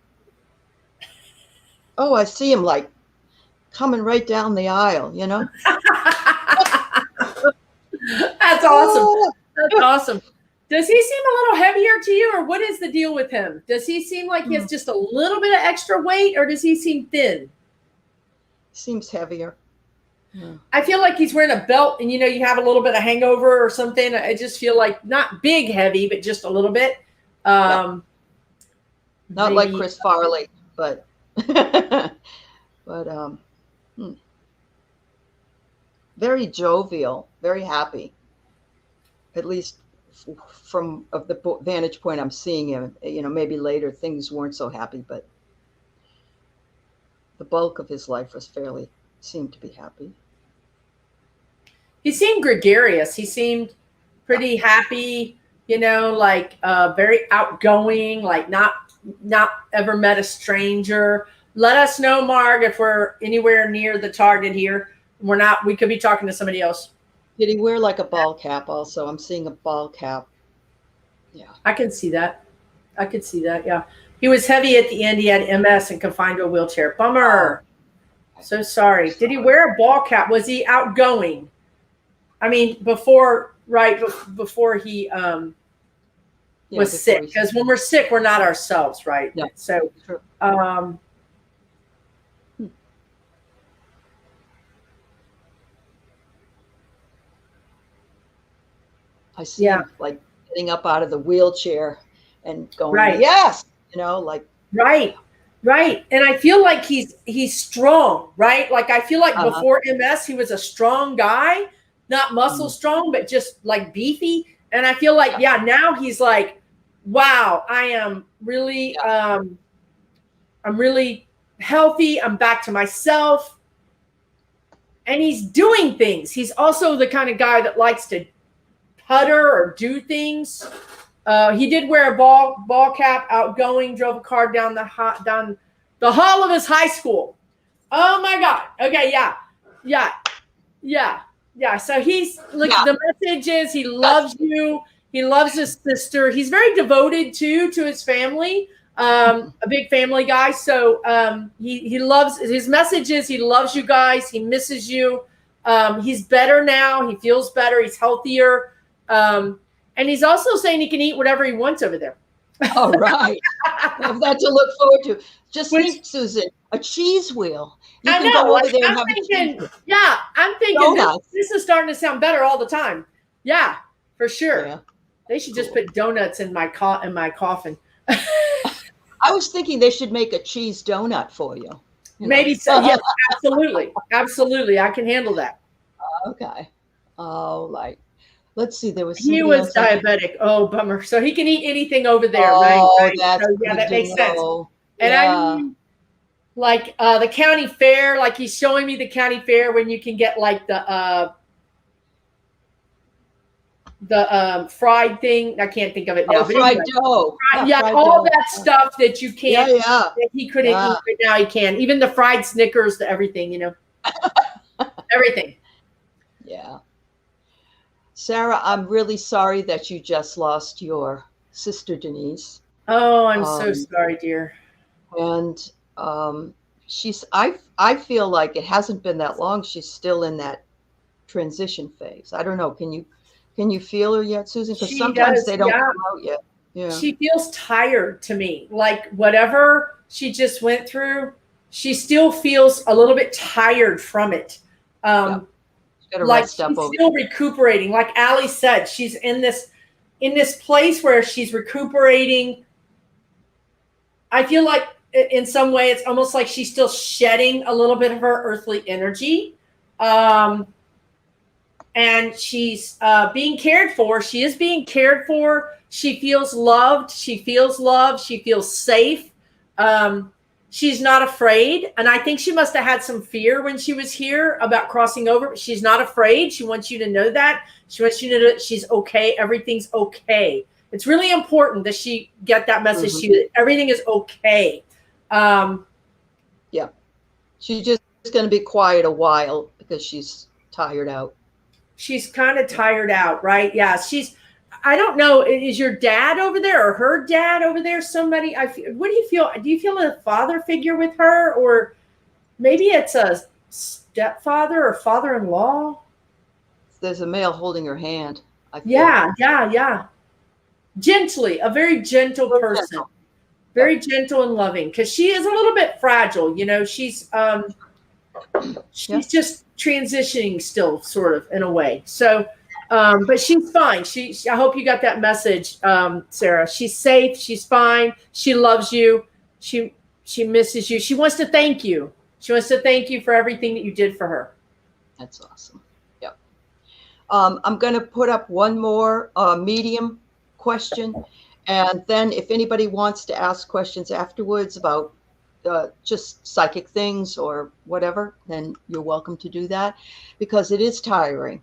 Oh, I see him like coming right down the aisle, you know? That's awesome. That's awesome. Does he seem a little heavier to you, or what is the deal with him? Does he seem like he has just a little bit of extra weight, or does he seem thin? Seems heavier. Yeah. I feel like he's wearing a belt, and you have a little bit of hangover or something. I just feel like not big heavy, but just a little bit. Not like Chris Farley, but very jovial, very happy. At least from the vantage point I'm seeing him. Maybe later things weren't so happy, but the bulk of his life seemed to be happy. He seemed gregarious. He seemed pretty happy, like very outgoing, like not ever met a stranger. Let us know, Marg, if we're anywhere near the target here. We're not. We could be talking to somebody else. Did he wear like a ball cap also? I'm seeing a ball cap. Yeah. I can see that. Yeah. He was heavy at the end. He had MS and confined to a wheelchair. Bummer. So sorry. Did he wear a ball cap? Was he outgoing? I mean, before he was sick. Because when we're sick, we're not ourselves, right? Yeah. So, I see him like getting up out of the wheelchair and going, yes, like. Right. And I feel like he's strong, right? Like I feel like before MS, he was a strong guy, not muscle strong, but just like beefy. And I feel like, now he's like, wow, I am really, I'm really healthy. I'm back to myself. And he's doing things. He's also the kind of guy that likes to putter or do things. He did wear a ball cap, outgoing, drove a car down the hall of his high school. Oh my God. Okay. Yeah. So he's like, the message is he loves you. He loves his sister. He's very devoted to his family. A big family guy. So he loves, his message is he loves you guys. He misses you. He's better now. He feels better. He's healthier. And he's also saying he can eat whatever he wants over there. All right. Have that to look forward to. Just think, Susan, a cheese wheel. You can go over there and have a cheese wheel. Yeah, I'm thinking this is starting to sound better all the time. Yeah, for sure. Yeah. They should just put donuts in my coffin. I was thinking they should make a cheese donut for you. Maybe so. Yes, absolutely. I can handle that. Okay. Oh, like. Let's see. There was he was diabetic. Oh, bummer. So he can eat anything over there, right? That makes sense. And I mean, like the county fair, like he's showing me the county fair when you can get like the fried thing. I can't think of it now. Oh, But fried anyway, dough. yeah, Fried all dough. that stuff that you can't, Yeah. that he couldn't Yeah. eat, but now he can. Even the fried Snickers, the everything, you know, everything. Yeah. Sarah, I'm really sorry that you just lost your sister Denise. Oh, I'm so Um, sorry, dear. and I feel like it hasn't been that long. She's still in that transition phase. I don't know. Can you feel her yet, Susan? Because She sometimes does, they don't yeah. come out yet. Yeah. She feels tired to me. Like whatever she just went through, she still feels a little bit tired from it. Yeah. She's got to Like rest up she's over. still recuperating. Like Allie said, she's in this place where she's recuperating. I feel like in some way it's almost like she's still shedding a little bit of her earthly energy. And she's being cared for. She is being cared for. She feels loved. She feels loved. She feels safe. She's not afraid. And I think she must have had some fear when she was here about crossing over. But she's not afraid. She wants you to know that. She wants you to know that she's okay. Everything's okay. It's really important that she get that message to you that everything is okay. Yeah. She's just going to be quiet a while because she's tired out. She's kind of tired out, right? Yeah, I don't know. Is your dad over there or her dad over there? Somebody, what do you feel? Do you feel a father figure with her, or maybe it's a stepfather or father-in-law? There's a male holding her hand. I feel. Yeah. Gently, a very gentle person, gentle. very gentle and loving, because she is a little bit fragile. You know, she's just transitioning still, sort of, in a way. So, but she's fine. I hope you got that message, Sarah. She's safe. She's fine. She loves you. She misses you. She wants to thank you. She wants to thank you for everything that you did for her. That's awesome. Yep. I'm going to put up one more medium question, and then if anybody wants to ask questions afterwards about just psychic things or whatever, then you're welcome to do that, because it is tiring.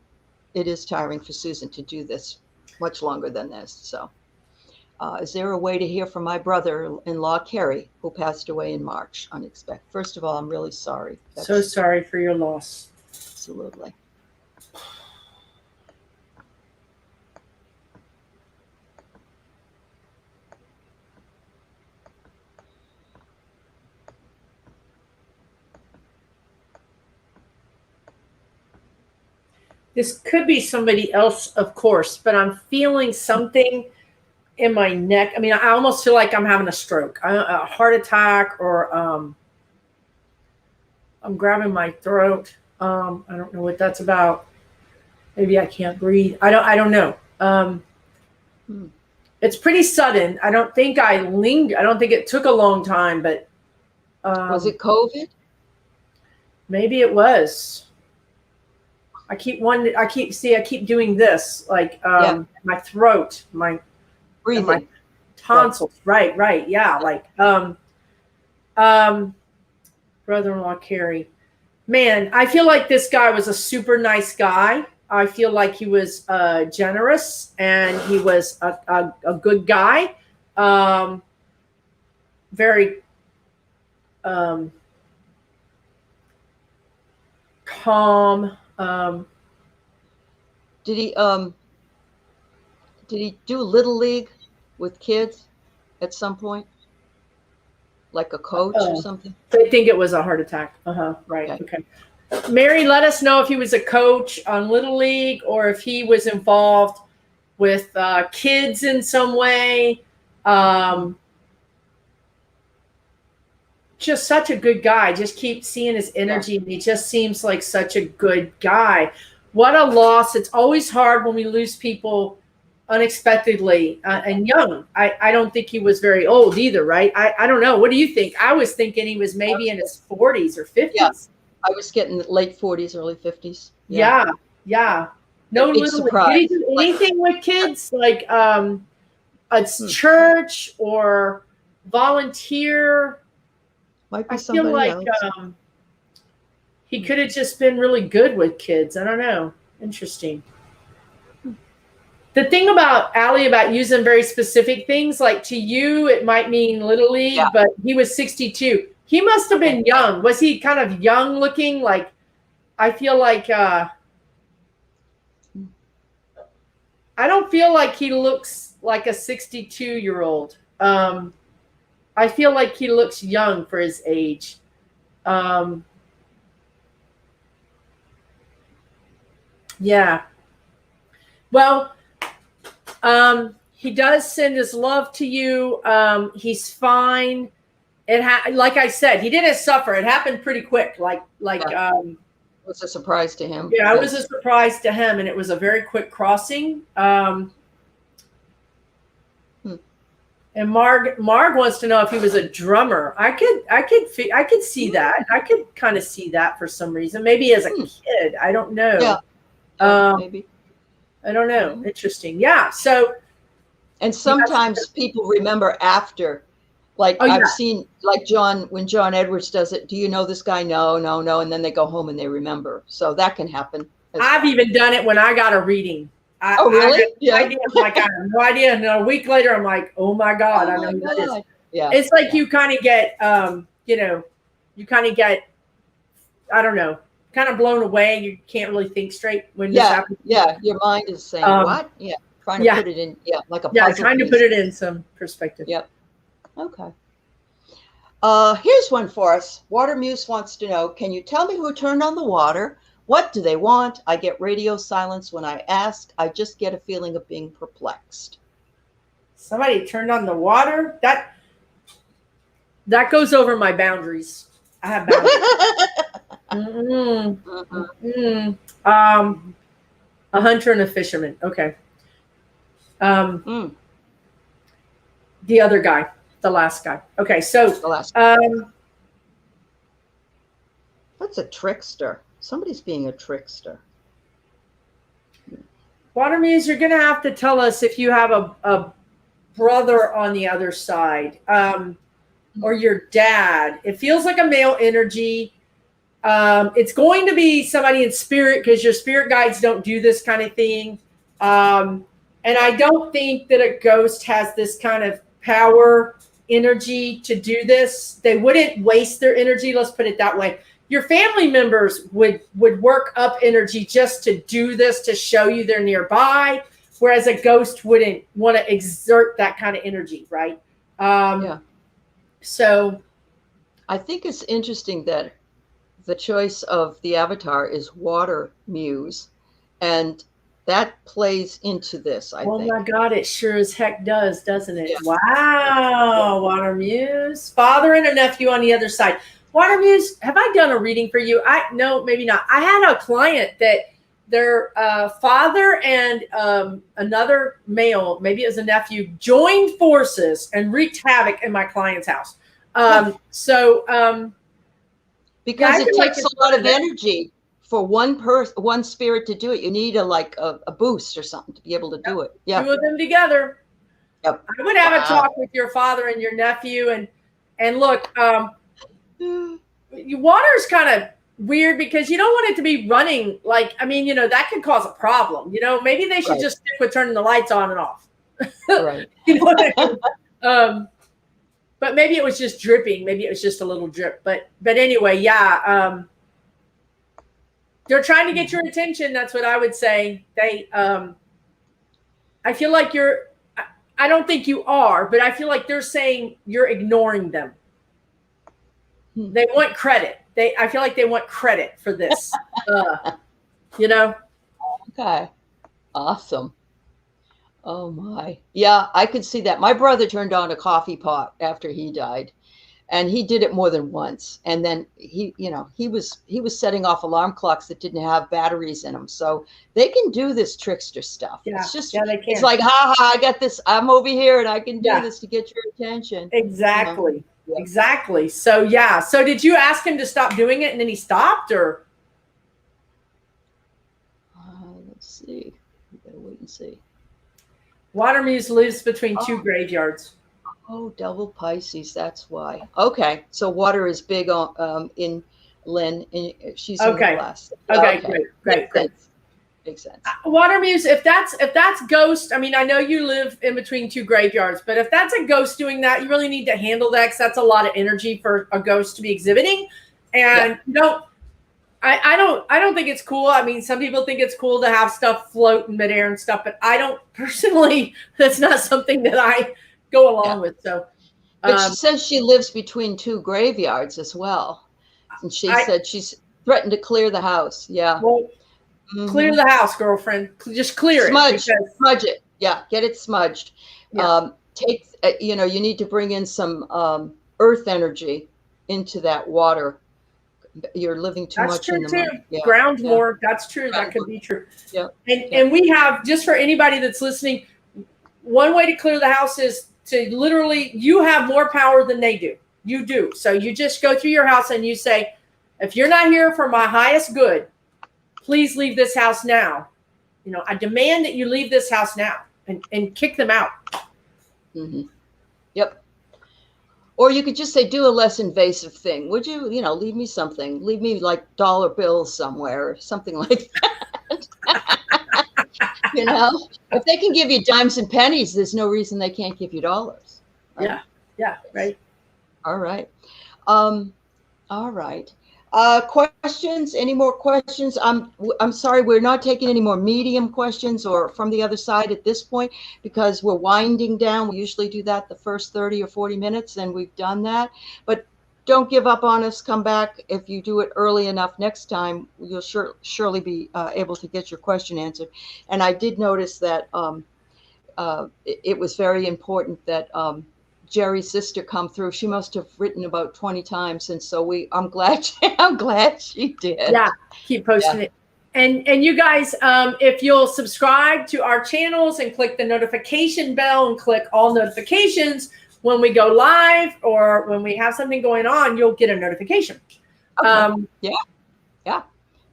It is tiring for Susan to do this much longer than this. So is there a way to hear from my brother-in-law, Carey, who passed away in March, unexpected? First of all, I'm really sorry. So sorry for your loss. Absolutely. This could be somebody else, of course, but I'm feeling something in my neck. I mean, I almost feel like I'm having a stroke, a heart attack, or I'm grabbing my throat. I don't know what that's about. Maybe I can't breathe. I don't know. It's pretty sudden. I don't think I don't think it took a long time, but was it COVID? Maybe it was. I keep doing this, like my throat, my breathing, my tonsils. Right. Yeah. Like brother-in-law Carey. Man, I feel like this guy was a super nice guy. I feel like he was generous, and he was a good guy. Very calm. Did he do Little League with kids at some point? Like a coach or something? I think it was a heart attack. Right. Okay. Mary, let us know if he was a coach on Little League or if he was involved with kids in some way. Just such a good guy. Just keep seeing his energy. And he just seems like such a good guy. What a loss. It's always hard when we lose people unexpectedly and young. I don't think he was very old either, right? I don't know. What do you think? I was thinking he was maybe in his 40s or 50s. Yeah, I was getting late 40s, early 50s. Yeah. No little. Did he do anything with kids, like a church or volunteer? Might be I feel like he could have just been really good with kids. I don't know. Interesting. the thing about Allie about using very specific things, like to you, it might mean Little League, but he was 62. He must have been young. Was he kind of young looking? Like, I feel like, I don't feel like he looks like a 62-year-old. I feel like he looks young for his age. Yeah. Well, he does send his love to you. He's fine. Like I said, he didn't suffer. It happened pretty quick. It was a surprise to him. Yeah, it was a surprise to him, and it was a very quick crossing. And Marg wants to know if he was a drummer. I could see that. I could kind of see that for some reason. Maybe as a kid. I don't know. Yeah. Maybe. I don't know. Interesting. Yeah. So. And sometimes people remember after, like I've seen, like when John Edwards does it. Do you know this guy? No. And then they go home and they remember. So that can happen. I've even done it when I got a reading. Really? I have no idea. And a week later, I'm like, oh my God, I know who that is. Yeah. It's like you kind of get, you kind of get, I don't know, kind of blown away. You can't really think straight when this happens. Yeah. Your mind is saying what? Yeah. Trying to put it in, like a puzzle trying to put it in some perspective. Yep. Okay. Here's one for us. Water Muse wants to know, can you tell me who turned on the water? What do they want? I get radio silence when I ask. I just get a feeling of being perplexed. Somebody turned on the water? That goes over my boundaries. I have boundaries. A hunter and a fisherman. Okay. The other guy, the last guy. Okay, so the last that's a trickster. Somebody's being a trickster. Water Muse, you're going to have to tell us if you have a brother on the other side, or your dad. It feels like a male energy. It's going to be somebody in spirit, because your spirit guides don't do this kind of thing. And I don't think that a ghost has this kind of power energy to do this. They wouldn't waste their energy. Let's put it that way. Your family members would work up energy just to do this, to show you they're nearby, whereas a ghost wouldn't want to exert that kind of energy, right? So I think it's interesting that the choice of the avatar is Water Muse, and that plays into this, I think. Oh my God, it sure as heck does, doesn't it? Yeah. Wow, Water Muse. Father and a nephew on the other side. Water Muse, have I done a reading for you? No, maybe not. I had a client that their father and another male, maybe it was a nephew, joined forces and wreaked havoc in my client's house. Because it takes a lot of energy for one spirit to do it. You need a boost or something to be able to do it. Yeah. Two of them together. Yep. I would have a talk with your father and your nephew, and look, water is kind of weird because you don't want it to be running. That could cause a problem. Maybe they should just stick with turning the lights on and off. Right. But maybe it was just dripping. Maybe it was just a little drip. But anyway, yeah. They're trying to get your attention. That's what I would say. I feel like I don't think you are, but I feel like they're saying you're ignoring them. They want credit. I feel like they want credit for this. Okay. Awesome. Oh my. Yeah, I could see that. My brother turned on a coffee pot after he died, and he did it more than once. And then he was setting off alarm clocks that didn't have batteries in them. So they can do this trickster stuff. Yeah. It's just, they can. It's like, I got this. I'm over here and I can do this to get your attention. Exactly. Yeah. Exactly. So, yeah. So did you ask him to stop doing it and then he stopped, or? Let's see. We gotta wait and see. Water Muse lives between two graveyards. Oh, double Pisces. That's why. Okay. So water is big on in Lynn. And she's in the class. Okay. Great. Makes sense. Water muse, if that's ghost, I mean, I know you live in between two graveyards, but if that's a ghost doing that, you really need to handle that, because that's a lot of energy for a ghost to be exhibiting. And I don't think it's cool. I mean, some people think it's cool to have stuff float in midair and stuff, but I don't personally. That's not something that I go along with. So, but she says she lives between two graveyards as well, and she said she's threatened to clear the house. Yeah. Well, clear the house, girlfriend. Just clear it. Smudge it. Yeah, get it smudged. Yeah. You need to bring in some earth energy into that water. You're living too much in the mud. Yeah. Ground more. That's true. That could be true. Yeah. And we have, just for anybody that's listening, one way to clear the house is to literally, you have more power than they do. You do. So you just go through your house and you say, if you're not here for my highest good, please leave this house now. I demand that you leave this house now, and kick them out. Mm-hmm. Yep. Or you could just say, do a less invasive thing. Would you, leave me something. Leave me like dollar bills somewhere or something like that. If they can give you dimes and pennies, there's no reason they can't give you dollars. Right? Yeah. Right. All right. All right. Questions? Any more questions? I'm sorry, we're not taking any more medium questions or from the other side at this point, because we're winding down. We usually do that the first 30 or 40 minutes, and we've done that. But don't give up on us. Come back. If you do it early enough next time, you'll surely be able to get your question answered. And I did notice that it was very important that Jerry's sister come through. She must have written about 20 times, and so I'm glad she did. Yeah, keep posting it. And you guys, if you'll subscribe to our channels and click the notification bell and click all notifications, when we go live or when we have something going on, you'll get a notification. Okay.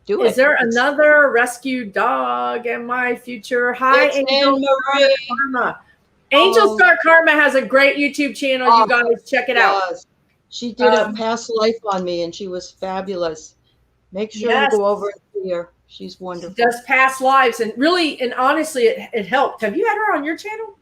Do it. Is there another rescue dog in my future? Hi, Angel Karma. Angel Star Karma has a great YouTube channel. You guys check it out. She did a past life on me, and she was fabulous. Make sure you go over and see her. She's wonderful. She does past lives, and really, and honestly, it helped. Have you had her on your channel?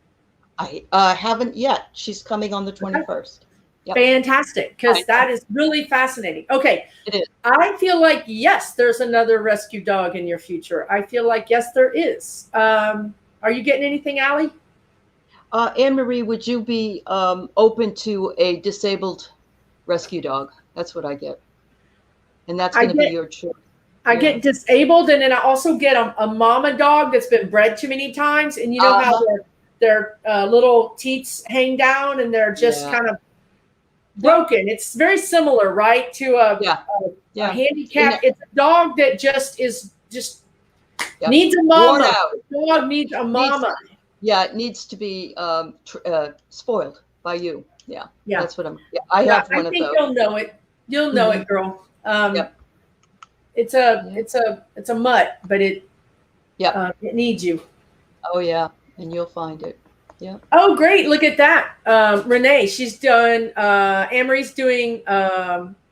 I haven't yet. She's coming on the 21st. Yep. Fantastic, because that is really fascinating. Okay, it is. I feel like, yes, there's another rescue dog in your future. I feel like, yes, there is. Are you getting anything, Allie? Anne-Marie, would you be open to a disabled rescue dog? That's what I get. And that's going to be your choice. I get disabled, and then I also get a mama dog that's been bred too many times. And you know how their little teats hang down and they're just kind of broken. It's very similar, right, to a handicap. It's a dog that just needs a mama. The dog needs a mama. It needs to be spoiled by you. Yeah. That's what I'm. Yeah, I have one of those. You'll know it. You'll know it, girl. It's a mutt, but it needs you. Oh yeah, and you'll find it. Yeah. Oh great! Look at that, Renee. She's done. Anne-Marie's doing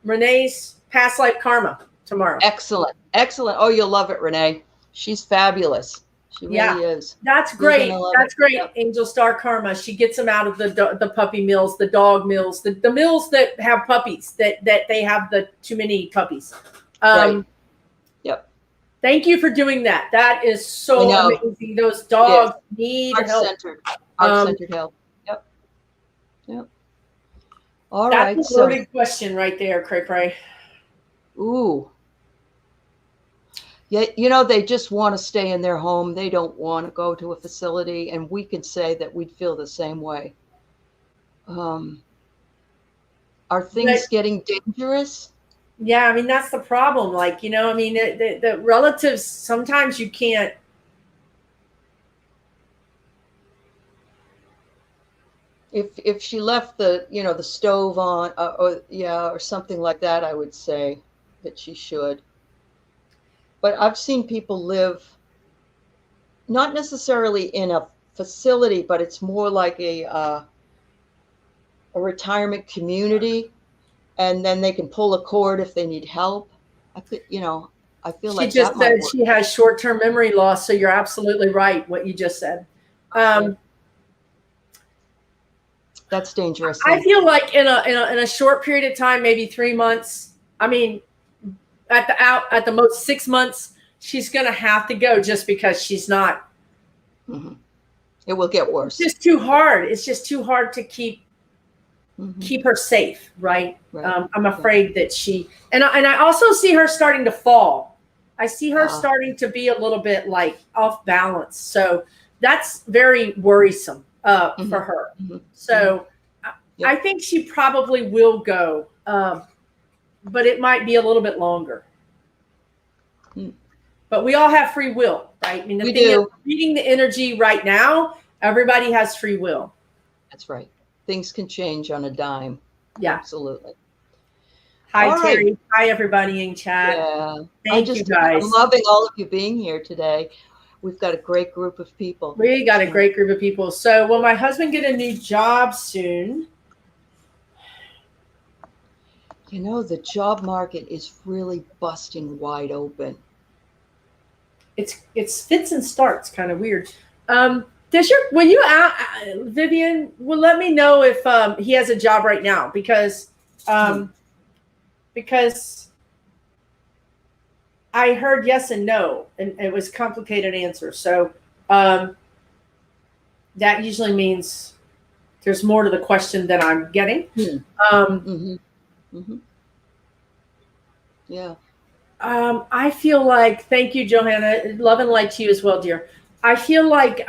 Renee's past life karma tomorrow. Excellent. Oh, you'll love it, Renee. She's fabulous. She really is. That's great. That's great. Yep. Angel Star Karma. She gets them out of the puppy mills, the dog mills, the mills that have puppies, that they have the too many puppies. Yep. Thank you for doing that. That is so amazing. Those dogs need help. Heart-centered help. Yep. All right. That's a loaded question right there, Cray. Ooh. Yeah, they just want to stay in their home. They don't want to go to a facility, and we can say that we'd feel the same way. Are things getting dangerous? Yeah, I mean, that's the problem. Like, the relatives, sometimes you can't. If she left the stove on or something like that, I would say that she should. But I've seen people live not necessarily in a facility, but it's more like a retirement community, and then they can pull a cord if they need help. I feel She like just that might said work. she has short-term memory loss, so you're absolutely right what you just said. That's dangerous. I feel like in a short period of time, maybe 3 months. I mean, at the most 6 months, she's going to have to go just because she's not. Mm-hmm. It will get worse. It's just too hard. It's just too hard to keep her safe, right? I'm afraid that she and I also see her starting to fall. I see her starting to be a little bit like off balance. So that's very worrisome for her. So I think she probably will go, but it might be a little bit longer. But we all have free will, right? I mean, the thing is, reading the energy right now, everybody has free will. That's right. Things can change on a dime. Yeah. Absolutely. Hi, Carey. Right. Hi, everybody in chat. Yeah. Thank you, guys. I'm loving all of you being here today. We've got a great group of people. We got a great group of people. So will my husband get a new job soon? You know, the job market is really busting wide open. It's fits and starts, kind of weird. Vivian, will let me know if he has a job right now, because I heard yes and no, and it was complicated answer. So that usually means there's more to the question than I'm getting. Yeah. I feel like, thank you, Johanna. Love and light to you as well, dear. I feel like,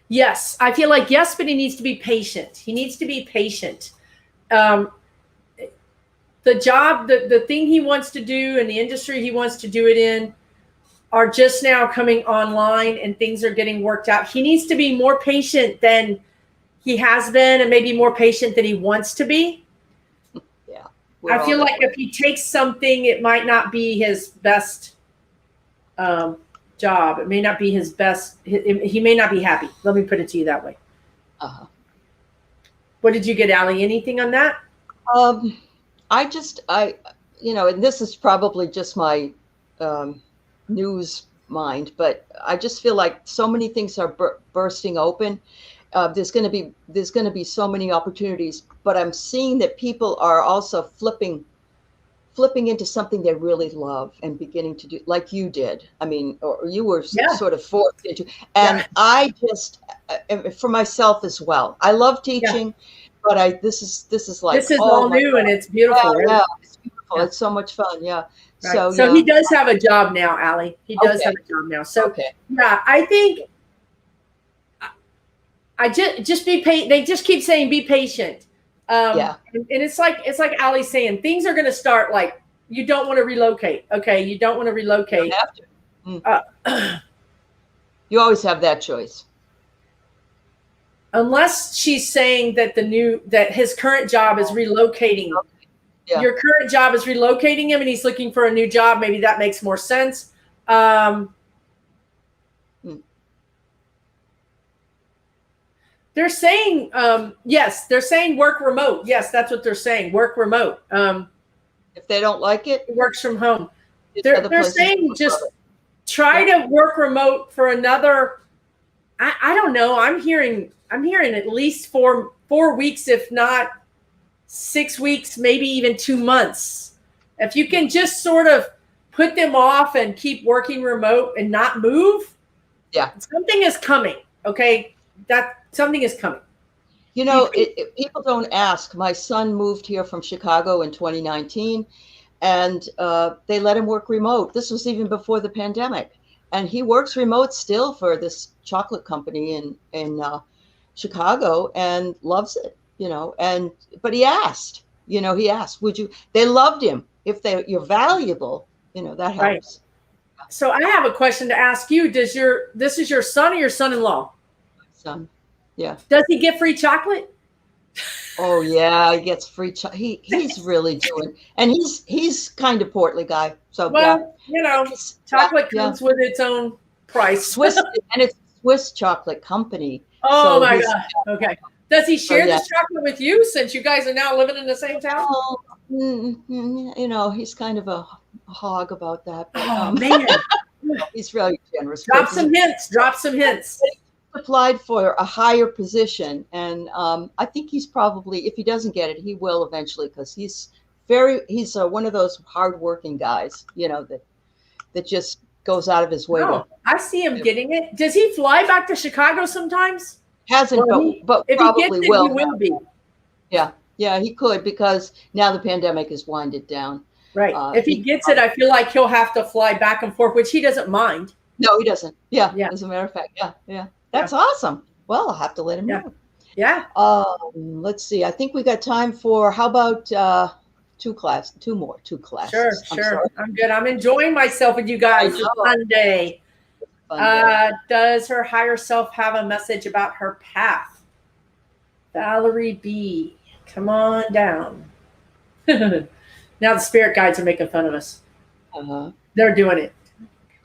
yes, but he needs to be patient. He needs to be patient. The job, the thing he wants to do and the industry he wants to do it in are just now coming online, and things are getting worked out. He needs to be more patient than he has been, and maybe more patient than he wants to be. I feel like if he takes something, it might not be his best job. It may not be his best. He may not be happy. Let me put it to you that way. What did you get, Allie? Anything on that? And this is probably just my news mind, but I just feel like so many things are bursting open. There's going to be so many opportunities, but I'm seeing that people are also flipping into something they really love and beginning to do, like you did. I mean, or you were sort of forced into. And I just, for myself as well, I love teaching, but this is like, this is all new and it's beautiful. Right? Yeah, it's beautiful. It's so much fun. Yeah. Right. So he does have a job now, Allie. He does have a job now. So yeah, I think. I just be patient. They just keep saying be patient. And it's like Allie's saying, things are going to start. Like, you don't want to relocate. Okay, you don't want to relocate. You have to. You always have that choice. Unless she's saying that his current job is relocating. Yeah. Your current job is relocating him, and he's looking for a new job. Maybe that makes more sense. They're saying, yes, they're saying work remote. Yes, that's what they're saying, work remote. If they don't like it, works from home. They're saying just try to work remote for another, I don't know. I'm hearing at least four weeks, if not 6 weeks, maybe even 2 months. If you can just sort of put them off and keep working remote and not move, something is coming. Okay. Something is coming. You know, people don't ask. My son moved here from Chicago in 2019, and they let him work remote. This was even before the pandemic, and he works remote still for this chocolate company in Chicago and loves it. You know, but he asked. You know, would you? They loved him. If you're valuable, you know, that helps. Right. So I have a question to ask you. This is your son or your son-in-law? Son. Yeah. Does he get free chocolate? Oh yeah, he gets free chocolate. He's really doing, and he's kind of portly guy. So you know, chocolate comes with its own price. Swiss, and it's a Swiss chocolate company. Oh so my God. Okay. Does he share yeah. this chocolate with you since you guys are now living in the same town? Oh, you know, he's kind of a hog about that, but Oh man. he's really generous. Drop But some hints. Drop some hints. applied for a higher position, and I think he's probably, if he doesn't get it, he will eventually, because he's one of those hardworking guys, you know, that just goes out of his way Oh, to. I see him getting it. Does he fly back to Chicago sometimes? Hasn't, but If he gets probably it, he will. will be. Yeah, he could, because now the pandemic has winded down. Right. If he gets it, I feel like he'll have to fly back and forth, which he doesn't mind. No, he doesn't. Yeah. Yeah. As a matter of fact, yeah. That's awesome. Well, I'll have to let him know. Yeah. Let's see. I think we got time for, how about two classes? Sure. I'm good. I'm enjoying myself with you guys this Sunday. Does her higher self have a message about her path? Valerie B. Come on down. Now the spirit guides are making fun of us. They're doing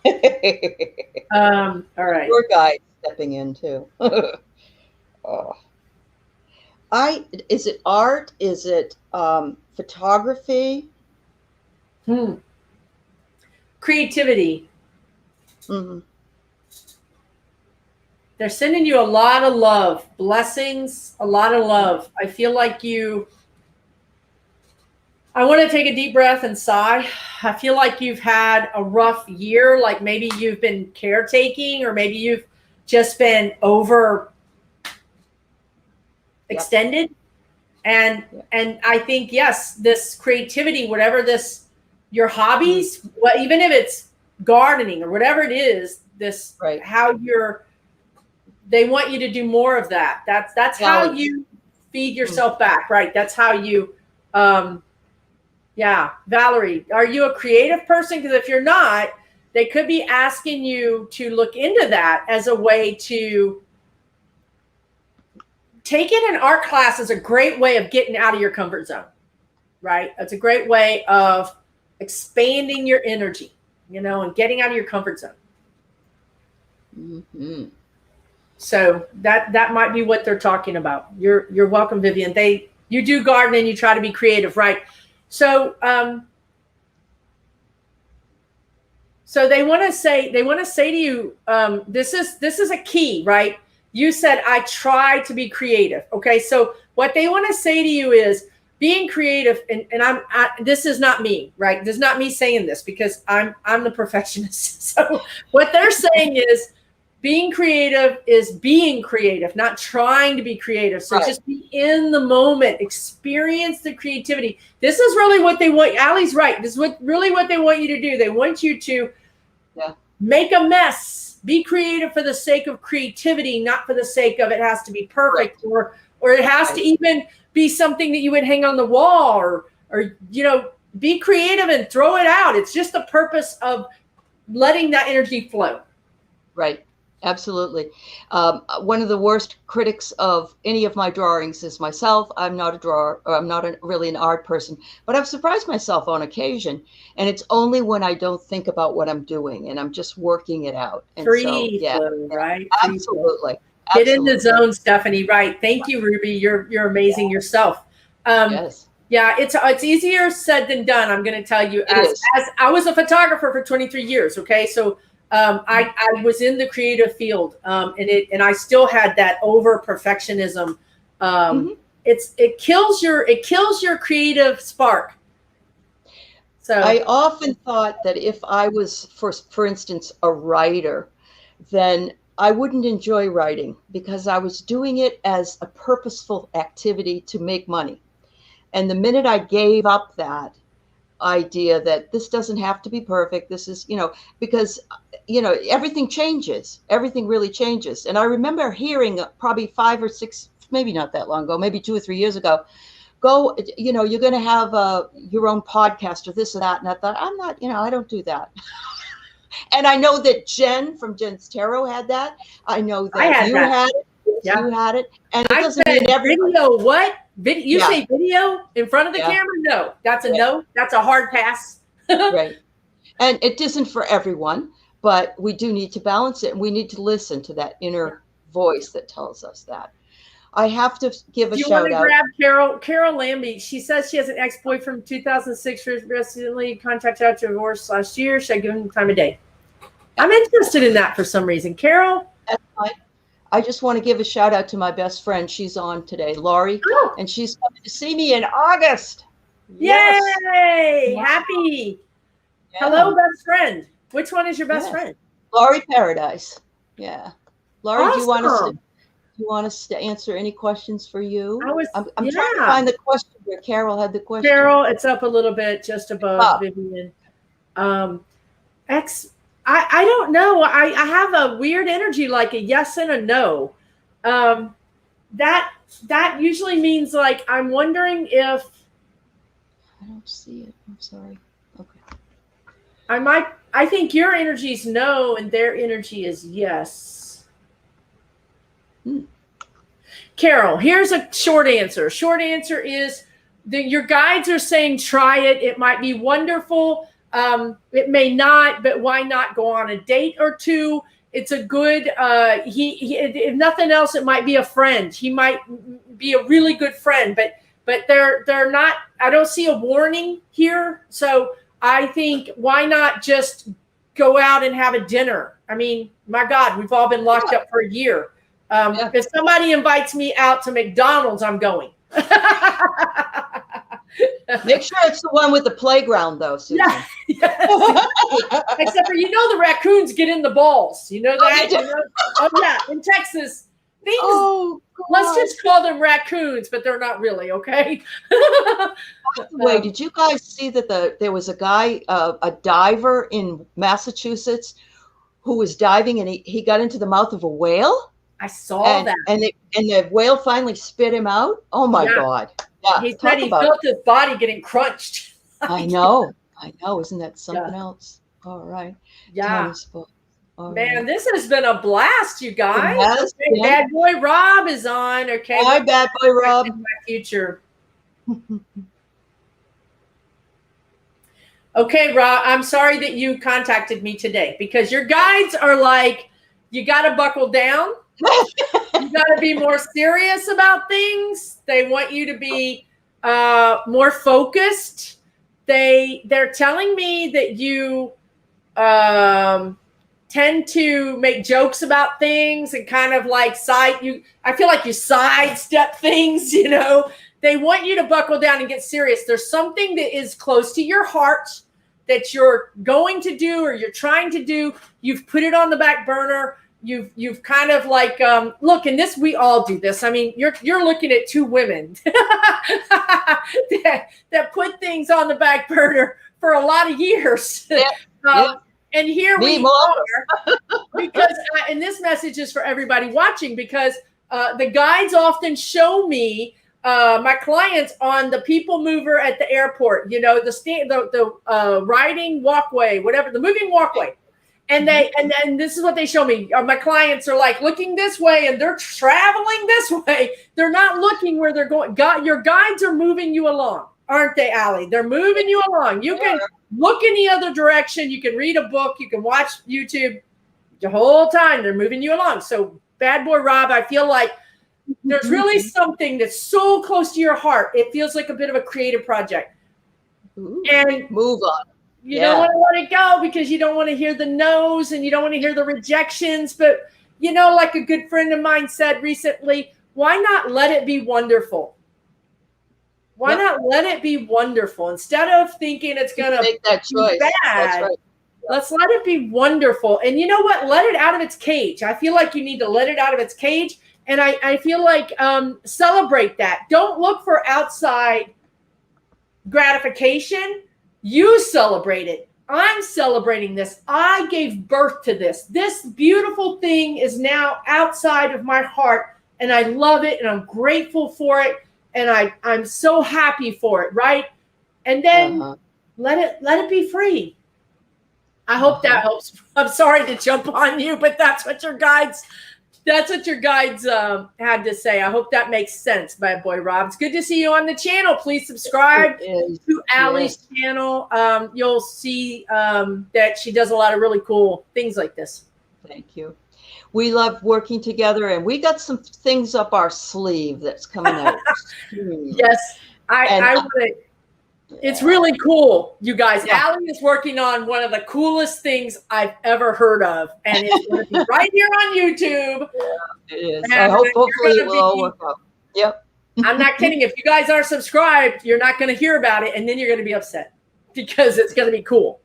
it. All right. Your guide stepping in too. Is it art? Is it photography? Creativity. Mm-hmm. They're sending you a lot of love, blessings, a lot of love. I feel like I want to take a deep breath and sigh. I feel like you've had a rough year, like maybe you've been caretaking, or maybe you've just been over extended. And I think, yes, this creativity, whatever your hobbies, even if it's gardening or whatever it is, they want you to do more of that. That's how you feed yourself back, right? That's how you, Valerie, are you a creative person? Because if you're not, they could be asking you to look into that as a way to taking an art class is a great way of getting out of your comfort zone, right? It's a great way of expanding your energy, and getting out of your comfort zone. Mm-hmm. So that might be what they're talking about. You're welcome, Vivian. You do garden and you try to be creative, right? So so they want to say to you, this is a key, right? You said, I try to be creative. Okay. So what they want to say to you is being creative. And this is not me, right? This is not me saying this, because I'm the perfectionist. So what they're saying is being creative is being creative, not trying to be creative. So just be in the moment, experience the creativity. This is really what they want. Allie's right. This is really what they want you to do. They want you to make a mess. Be creative for the sake of creativity, not for the sake of it has to be perfect, or it has to even be something that you would hang on the wall, or be creative and throw it out. It's just the purpose of letting that energy flow. Right. Absolutely. One of the worst critics of any of my drawings is myself. I'm not a drawer, or I'm not really an art person, but I've surprised myself on occasion. And it's only when I don't think about what I'm doing and I'm just working it out. And flow, right? Absolutely. Get in the zone, Stephanie. Right. Thank you, Ruby. You're amazing yourself. Yes. Yeah, it's easier said than done. I'm going to tell you, as I was a photographer for 23 years. Okay. So I was in the creative field, and I still had that over perfectionism. It kills your creative spark. So I often thought that if I was, for instance, a writer, then I wouldn't enjoy writing, because I was doing it as a purposeful activity to make money. And the minute I gave up that idea that this doesn't have to be perfect, this is, because, everything changes. Everything really changes. And I remember hearing probably 5 or 6, maybe not that long ago, maybe 2 or 3 years ago, you're going to have your own podcast or this or that. And I thought, I'm not, I don't do that. And I know that Jen from Jen's Tarot had that. I know that you had it. Yeah. You had it. And it doesn't mean everybody. Video what? You say video in front of the camera? No. That's a no. That's a hard pass. Right. And it isn't for everyone, but we do need to balance it. And we need to listen to that inner voice that tells us that. I have to give a Do you shout want to out. grab Carol Lambie? She says she has an ex-boyfriend from 2006, recently contacted out to divorce last year. Should I give him time of day? I'm interested in that for some reason. Carol? That's fine. I just want to give a shout out to my best friend. She's on today, Laurie, Oh, and she's coming to see me in August. yay! Wow. Happy. Yeah. Hello, best friend. Which one is your best friend? Laurie Paradise. Yeah. Laurie, Awesome. do you want us to answer any questions for you? I'm trying to find the question where Carol had the question. Carol, it's up a little bit just above Vivian. I don't know. I have a weird energy, like a yes and a no. That usually means like I'm wondering if I don't see it. I'm sorry. Okay. I think your energy is no and their energy is yes. Carol, here's a short answer. Short answer is your guides are saying try it. It might be wonderful. It may not, but why not go on a date or two? It's a good, if nothing else, it might be a friend. He might be a really good friend, but they're not, I don't see a warning here. So I think why not just go out and have a dinner? I mean, my God, we've all been locked up for a year. If somebody invites me out to McDonald's, I'm going. Make sure it's the one with the playground, though, Susan. Yeah. Except for, the raccoons get in the balls. You know that? Oh, yeah. In Texas, let's just call them raccoons, but they're not really, okay? By the way, did you guys see that there was a guy, a diver in Massachusetts who was diving and he got into the mouth of a whale? I saw that. And the whale finally spit him out. Oh, my God. Yeah, he said he felt his body getting crunched. I know. Isn't that something else? All right. Yeah. Man, this has been a blast, you guys. Okay, Bad boy Rob is on. Okay. Hi, bad boy Rob. My future. Okay, Rob, I'm sorry that you contacted me today because your guides are like, you got to buckle down. You got to be more serious about things. They want you to be more focused. They're telling me that you tend to make jokes about things and kind of like I feel like you sidestep things, They want you to buckle down and get serious. There's something that is close to your heart that you're going to do or you're trying to do. You've put it on the back burner. You've kind of like look, and this we all do this. I mean, you're looking at two women that put things on the back burner for a lot of years. And here we are because and this message is for everybody watching because the guides often show me my clients on the people mover at the airport, the riding walkway, whatever, the moving walkway. And then this is what they show me. My clients are like looking this way and they're traveling this way. They're not looking where they're going. Your guides are moving you along, aren't they, Allie? They're moving you along. You can look in the other direction. You can read a book. You can watch YouTube. The whole time they're moving you along. So bad boy Rob, I feel like there's really something that's so close to your heart. It feels like a bit of a creative project. And move on. You don't want to let it go because you don't want to hear the no's and you don't want to hear the rejections. But, like a good friend of mine said recently, why not let it be wonderful? Why not let it be wonderful? Instead of thinking it's going to make that choice. Bad, that's right. Let's let it be wonderful. And you know what? Let it out of its cage. I feel like you need to let it out of its cage. And I feel like celebrate that. Don't look for outside gratification. You celebrate it. I'm celebrating this. I gave birth to this. This beautiful thing is now outside of my heart, and I love it, and I'm grateful for it, and I'm so happy for it, right? And then let it be free. I hope that helps. I'm sorry to jump on you, but that's what your guides had to say. I hope that makes sense, bad boy Rob. It's good to see you on the channel. Please subscribe to Allie's channel. You'll see that she does a lot of really cool things like this. Thank you. We love working together, and we got some things up our sleeve that's coming out soon. Yes, I want to. It's really cool, you guys. Yeah. Allie is working on one of the coolest things I've ever heard of, and it's going to be right here on YouTube. Yeah, it is. And I hope you're hopefully gonna it will all work out. Yep. I'm not kidding. If you guys are subscribed, you're not going to hear about it, and then you're going to be upset because it's going to be cool.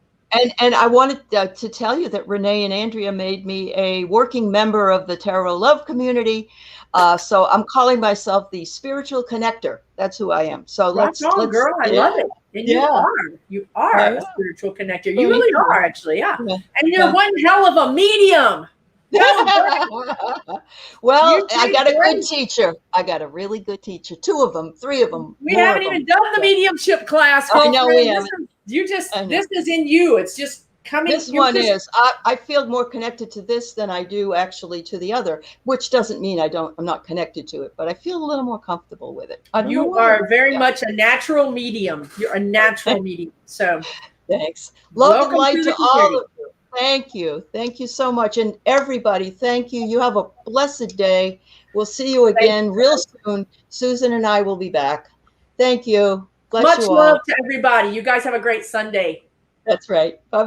And I wanted to tell you that Renee and Andrea made me a working member of the Tarot Love community. So I'm calling myself the spiritual connector. That's who I am. So let's girl. I love it. And you are a spiritual connector. You really are, actually. Yeah. And you're one hell of a medium. Well, I got a good teacher. I got a really good teacher. 2 of them, 3 of them. We haven't even done the mediumship class. I know we haven't. This is in you. It's just coming. This one is. I feel more connected to this than I do actually to the other, which doesn't mean I'm not connected to it, but I feel a little more comfortable with it. You are very much a natural medium. You're a natural medium. So thanks. Love and light to all of you. Thank you. Thank you so much. And everybody, thank you. You have a blessed day. We'll see you again real soon. Susan and I will be back. Thank you. Bless much you all. love to everybody. You guys have a great Sunday. That's right. Bye.